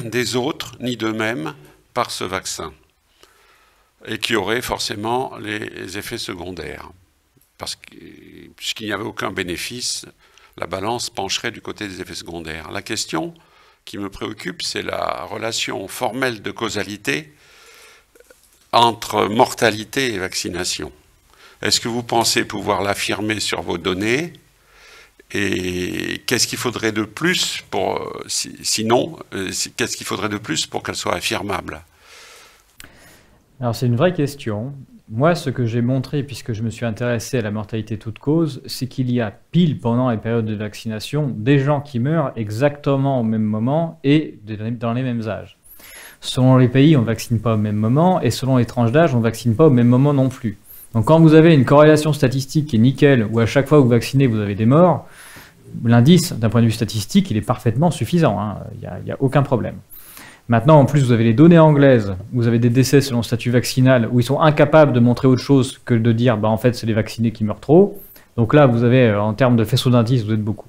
des autres, ni d'eux-mêmes, par ce vaccin. Et qu'il y aurait forcément les effets secondaires. Puisqu'il n'y avait aucun bénéfice, la balance pencherait du côté des effets secondaires. La question qui me préoccupe, c'est la relation formelle de causalité entre mortalité et vaccination. Est-ce que vous pensez pouvoir l'affirmer sur vos données? Et qu'est-ce qu'il faudrait de plus pour, sinon, qu'est-ce qu'il faudrait de plus pour qu'elle soit affirmable? Alors c'est une vraie question. Moi, ce que j'ai montré, puisque je me suis intéressé à la mortalité toute cause, c'est qu'il y a pile pendant les périodes de vaccination des gens qui meurent exactement au même moment et dans les mêmes âges. Selon les pays, on ne vaccine pas au même moment et selon les tranches d'âge, on ne vaccine pas au même moment non plus. Donc quand vous avez une corrélation statistique qui est nickel, où à chaque fois que vous vaccinez, vous avez des morts, l'indice, d'un point de vue statistique, il est parfaitement suffisant, hein. Il n'y a aucun problème. Maintenant, en plus, vous avez les données anglaises, vous avez des décès selon le statut vaccinal, où ils sont incapables de montrer autre chose que de dire, bah, en fait, c'est les vaccinés qui meurent trop. Donc là, vous avez, en termes de faisceau d'indices, vous êtes beaucoup.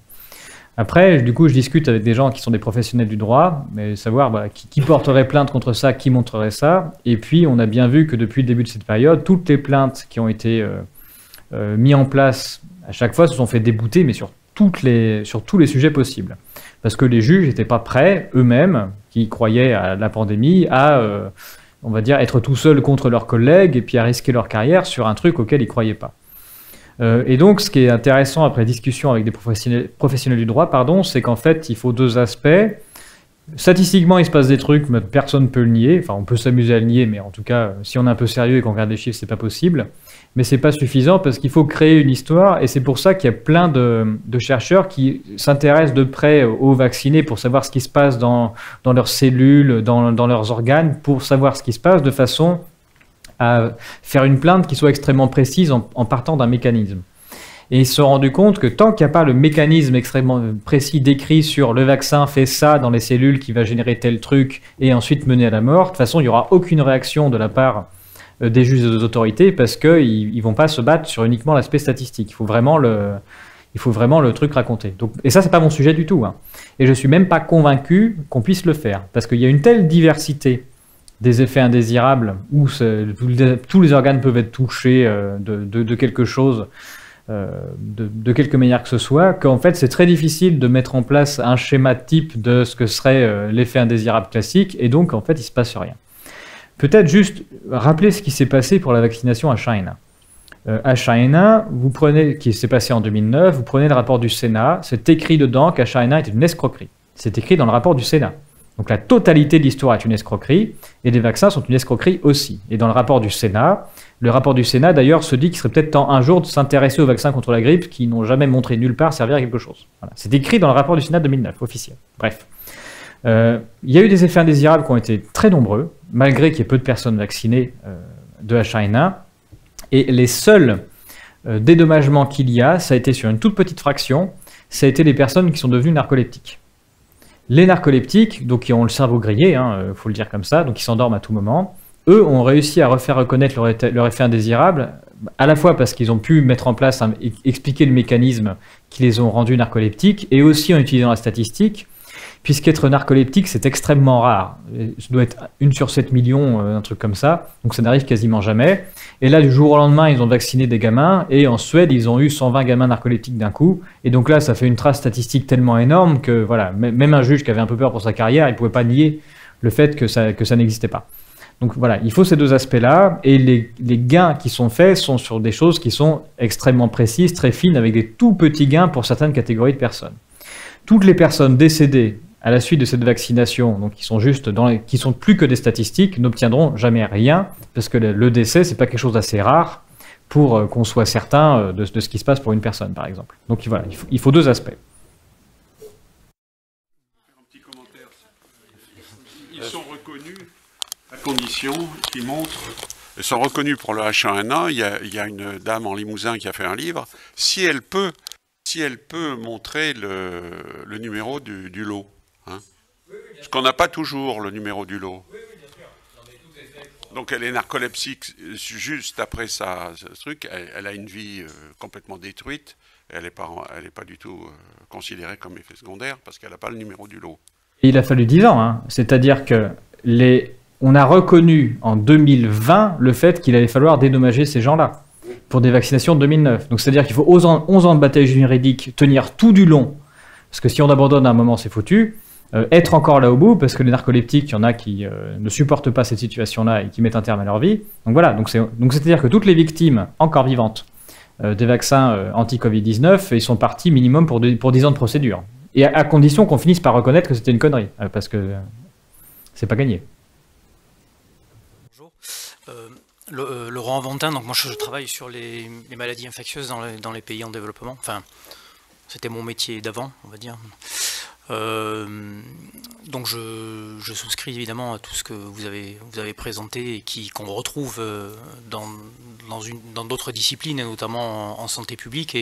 Après, du coup, je discute avec des gens qui sont des professionnels du droit, mais savoir bah, qui porterait plainte contre ça, qui montrerait ça. Et puis, on a bien vu que depuis le début de cette période, toutes les plaintes qui ont été mises en place, à chaque fois, se sont fait débouter, mais sur tous les sujets possibles. Parce que les juges n'étaient pas prêts, eux-mêmes, qui croyaient à la pandémie, à, on va dire, être tout seuls contre leurs collègues et puis à risquer leur carrière sur un truc auquel ils ne croyaient pas. Et donc, ce qui est intéressant après discussion avec des professionnels du droit, c'est qu'en fait, il faut deux aspects. Statistiquement, il se passe des trucs, mais personne ne peut le nier. Enfin, on peut s'amuser à le nier, mais en tout cas, si on est un peu sérieux et qu'on regarde les chiffres, c'est pas possible. Mais c'est pas suffisant parce qu'il faut créer une histoire et c'est pour ça qu'il y a plein de chercheurs qui s'intéressent de près aux vaccinés pour savoir ce qui se passe dans leurs cellules, dans leurs organes, pour savoir ce qui se passe de façon à faire une plainte qui soit extrêmement précise en partant d'un mécanisme. Et ils se sont rendus compte que tant qu'il n'y a pas le mécanisme extrêmement précis décrit sur le vaccin fait ça dans les cellules qui va générer tel truc et ensuite mener à la mort, de toute façon, il n'y aura aucune réaction de la part des juges et des autorités parce qu'ils ne vont pas se battre sur uniquement l'aspect statistique. Il faut vraiment le truc raconter. Donc, et ça, c'est pas mon sujet du tout. Hein. Et je suis même pas convaincu qu'on puisse le faire parce qu'il y a une telle diversité des effets indésirables où tous les organes peuvent être touchés de quelque chose. De quelque manière que ce soit, qu'en fait c'est très difficile de mettre en place un schéma type de ce que serait l'effet indésirable classique, et donc en fait il se passe rien. Peut-être juste rappeler ce qui s'est passé pour la vaccination H1N1. H1N1, vous prenez, qui s'est passé en 2009, vous prenez le rapport du Sénat, c'est écrit dedans qu'H1N1 était une escroquerie. C'est écrit dans le rapport du Sénat. Donc la totalité de l'histoire est une escroquerie, et les vaccins sont une escroquerie aussi. Et dans le rapport du Sénat d'ailleurs se dit qu'il serait peut-être temps un jour de s'intéresser aux vaccins contre la grippe qui n'ont jamais montré nulle part servir à quelque chose. Voilà. C'est écrit dans le rapport du Sénat de 2009, officiel. Bref. Il y a eu des effets indésirables qui ont été très nombreux, malgré qu'il y ait peu de personnes vaccinées de H1N1. Et les seuls dédommagements qu'il y a, ça a été sur une toute petite fraction, ça a été les personnes qui sont devenues narcoleptiques. Les narcoleptiques, donc qui ont le cerveau grillé, faut le dire comme ça, donc qui s'endorment à tout moment, eux ont réussi à refaire reconnaître leur effet indésirable, à la fois parce qu'ils ont pu mettre en place, expliquer le mécanisme qui les ont rendus narcoleptiques, et aussi en utilisant la statistique, puisqu'être narcoleptique, c'est extrêmement rare. Ça doit être 1 sur 7 millions, un truc comme ça, donc ça n'arrive quasiment jamais. Et là, du jour au lendemain, ils ont vacciné des gamins, et en Suède, ils ont eu 120 gamins narcoleptiques d'un coup, et donc là, ça fait une trace statistique tellement énorme que, voilà, même un juge qui avait un peu peur pour sa carrière, il ne pouvait pas nier le fait que ça n'existait pas. Donc voilà, il faut ces deux aspects-là, et les gains qui sont faits sont sur des choses qui sont extrêmement précises, très fines, avec des tout petits gains pour certaines catégories de personnes. Toutes les personnes décédées à la suite de cette vaccination, donc qui sont plus que des statistiques, n'obtiendront jamais rien, parce que le décès, c'est pas quelque chose d'assez rare pour qu'on soit certain de ce qui se passe pour une personne, par exemple. Donc voilà, il faut deux aspects. Un petit commentaire. Ils sont reconnus à condition qu'ils montrent. Ils sont reconnus pour le H1N1. Il y a une dame en Limousin qui a fait un livre. Si elle peut montrer le numéro du lot. Hein, parce qu'on n'a pas toujours le numéro du lot. Oui, bien sûr. Non, mais tout est fait pour... Donc elle est narcoleptique juste après ce truc. Elle a une vie complètement détruite. Elle n'est pas du tout considérée comme effet secondaire parce qu'elle n'a pas le numéro du lot. Et il a fallu 10 ans. Hein. C'est-à-dire que on a reconnu en 2020 le fait qu'il allait falloir dédommager ces gens-là pour des vaccinations de 2009. Donc c'est-à-dire qu'il faut 11 ans de bataille juridique, tenir tout du long, parce que si on abandonne à un moment, c'est foutu. Être encore là au bout, parce que les narcoleptiques, il y en a qui ne supportent pas cette situation-là et qui mettent un terme à leur vie. Donc voilà, donc c'est-à-dire que toutes les victimes encore vivantes des vaccins anti-Covid-19, ils sont partis minimum pour 10 ans de procédure. Et à condition qu'on finisse par reconnaître que c'était une connerie, parce que c'est pas gagné. Bonjour. Laurent Aventin, donc moi je travaille sur les maladies infectieuses dans les pays en développement. Enfin, c'était mon métier d'avant, on va dire. Donc je souscris évidemment à tout ce que vous avez présenté et qu'on retrouve dans d'autres disciplines, et notamment en santé publique,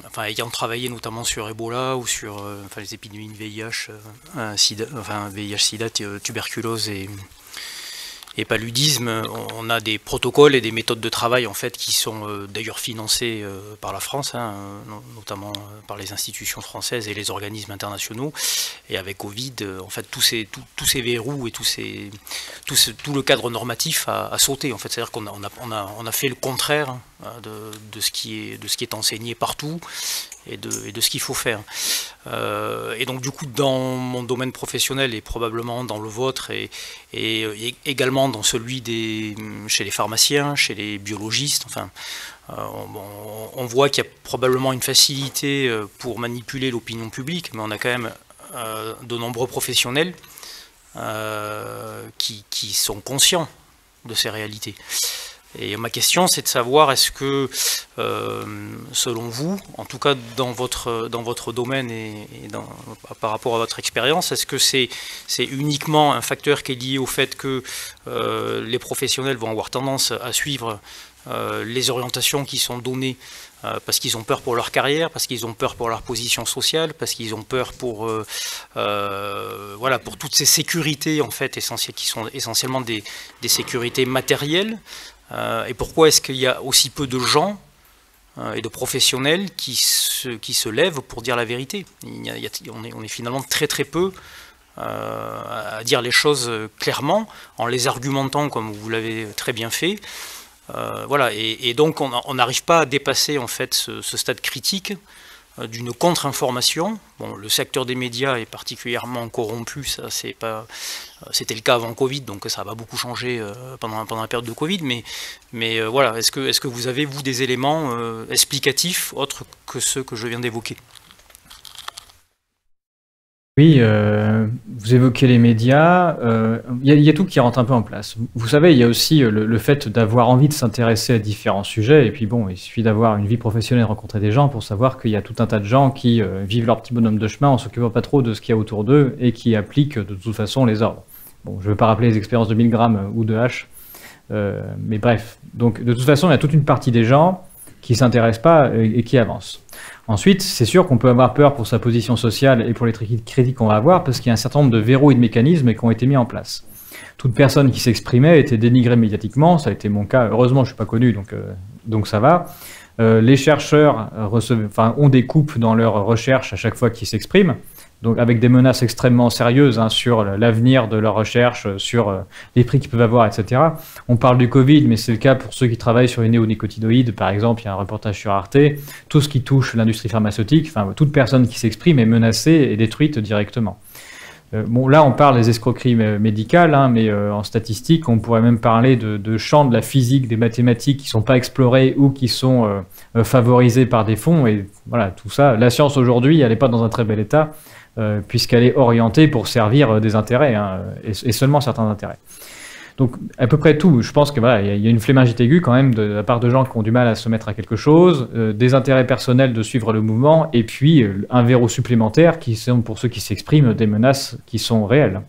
enfin, ayant travaillé notamment sur Ebola ou sur les épidémies de VIH, VIH-Sida, tuberculose et paludisme, on a des protocoles et des méthodes de travail en fait qui sont d'ailleurs financés par la France, notamment par les institutions françaises et les organismes internationaux. Et avec Covid, en fait, tous ces verrous et tout le cadre normatif a sauté. En fait, c'est-à-dire qu'on a fait le contraire de ce qui est enseigné partout et de ce qu'il faut faire. Et donc du coup, dans mon domaine professionnel et probablement dans le vôtre et également dans celui chez les pharmaciens, chez les biologistes, enfin, on voit qu'il y a probablement une facilité pour manipuler l'opinion publique, mais on a quand même de nombreux professionnels qui sont conscients de ces réalités. Et ma question, c'est de savoir, est-ce que, selon vous, en tout cas dans votre domaine et par rapport à votre expérience, est-ce que c'est uniquement un facteur qui est lié au fait que les professionnels vont avoir tendance à suivre les orientations qui sont données parce qu'ils ont peur pour leur carrière, parce qu'ils ont peur pour leur position sociale, parce qu'ils ont peur pour voilà, pour toutes ces sécurités en fait essentielles, qui sont essentiellement des sécurités matérielles? Et pourquoi est-ce qu'il y a aussi peu de gens et de professionnels qui se lèvent pour dire la vérité? On est finalement très très peu à dire les choses clairement, en les argumentant comme vous l'avez très bien fait. Voilà, et donc on n'arrive pas à dépasser en fait ce stade critique d'une contre-information. Bon, le secteur des médias est particulièrement corrompu, ça c'était le cas avant Covid, donc ça va beaucoup changé pendant la période de Covid, mais voilà, est-ce que vous avez, vous, des éléments explicatifs autres que ceux que je viens d'évoquer? Oui, vous évoquez les médias, il y a tout qui rentre un peu en place. Vous savez, il y a aussi le fait d'avoir envie de s'intéresser à différents sujets, et puis bon, il suffit d'avoir une vie professionnelle, rencontrer des gens pour savoir qu'il y a tout un tas de gens qui vivent leur petit bonhomme de chemin en s'occupant pas trop de ce qu'il y a autour d'eux et qui appliquent de toute façon les ordres. Bon, je ne veux pas rappeler les expériences de Milgram ou de H, mais bref. Donc de toute façon, il y a toute une partie des gens qui ne s'intéressent pas et qui avancent. Ensuite, c'est sûr qu'on peut avoir peur pour sa position sociale et pour les crédits qu'on va avoir, parce qu'il y a un certain nombre de verrous et de mécanismes qui ont été mis en place. Toute personne qui s'exprimait était dénigrée médiatiquement, ça a été mon cas. Heureusement, je ne suis pas connu, donc ça va. Les chercheurs ont des coupes dans leurs recherches à chaque fois qu'ils s'expriment, donc avec des menaces extrêmement sérieuses sur l'avenir de leurs recherches, sur les prix qu'ils peuvent avoir, etc. On parle du Covid, mais c'est le cas pour ceux qui travaillent sur les néonicotinoïdes, par exemple, il y a un reportage sur Arte. Tout ce qui touche l'industrie pharmaceutique, enfin toute personne qui s'exprime est menacée et détruite directement. Bon, là, on parle des escroqueries médicales, hein, mais en statistique, on pourrait même parler de champs de la physique, des mathématiques qui ne sont pas explorés ou qui sont favorisés par des fonds. Et voilà, tout ça. La science aujourd'hui, elle n'est pas dans un très bel état, puisqu'elle est orientée pour servir des intérêts, hein, et seulement certains intérêts. Donc à peu près tout. Je pense que voilà, il y a une flémingite aiguë quand même de la part de gens qui ont du mal à se mettre à quelque chose, des intérêts personnels de suivre le mouvement, et puis un verrou supplémentaire qui sont, pour ceux qui s'expriment, des menaces qui sont réelles.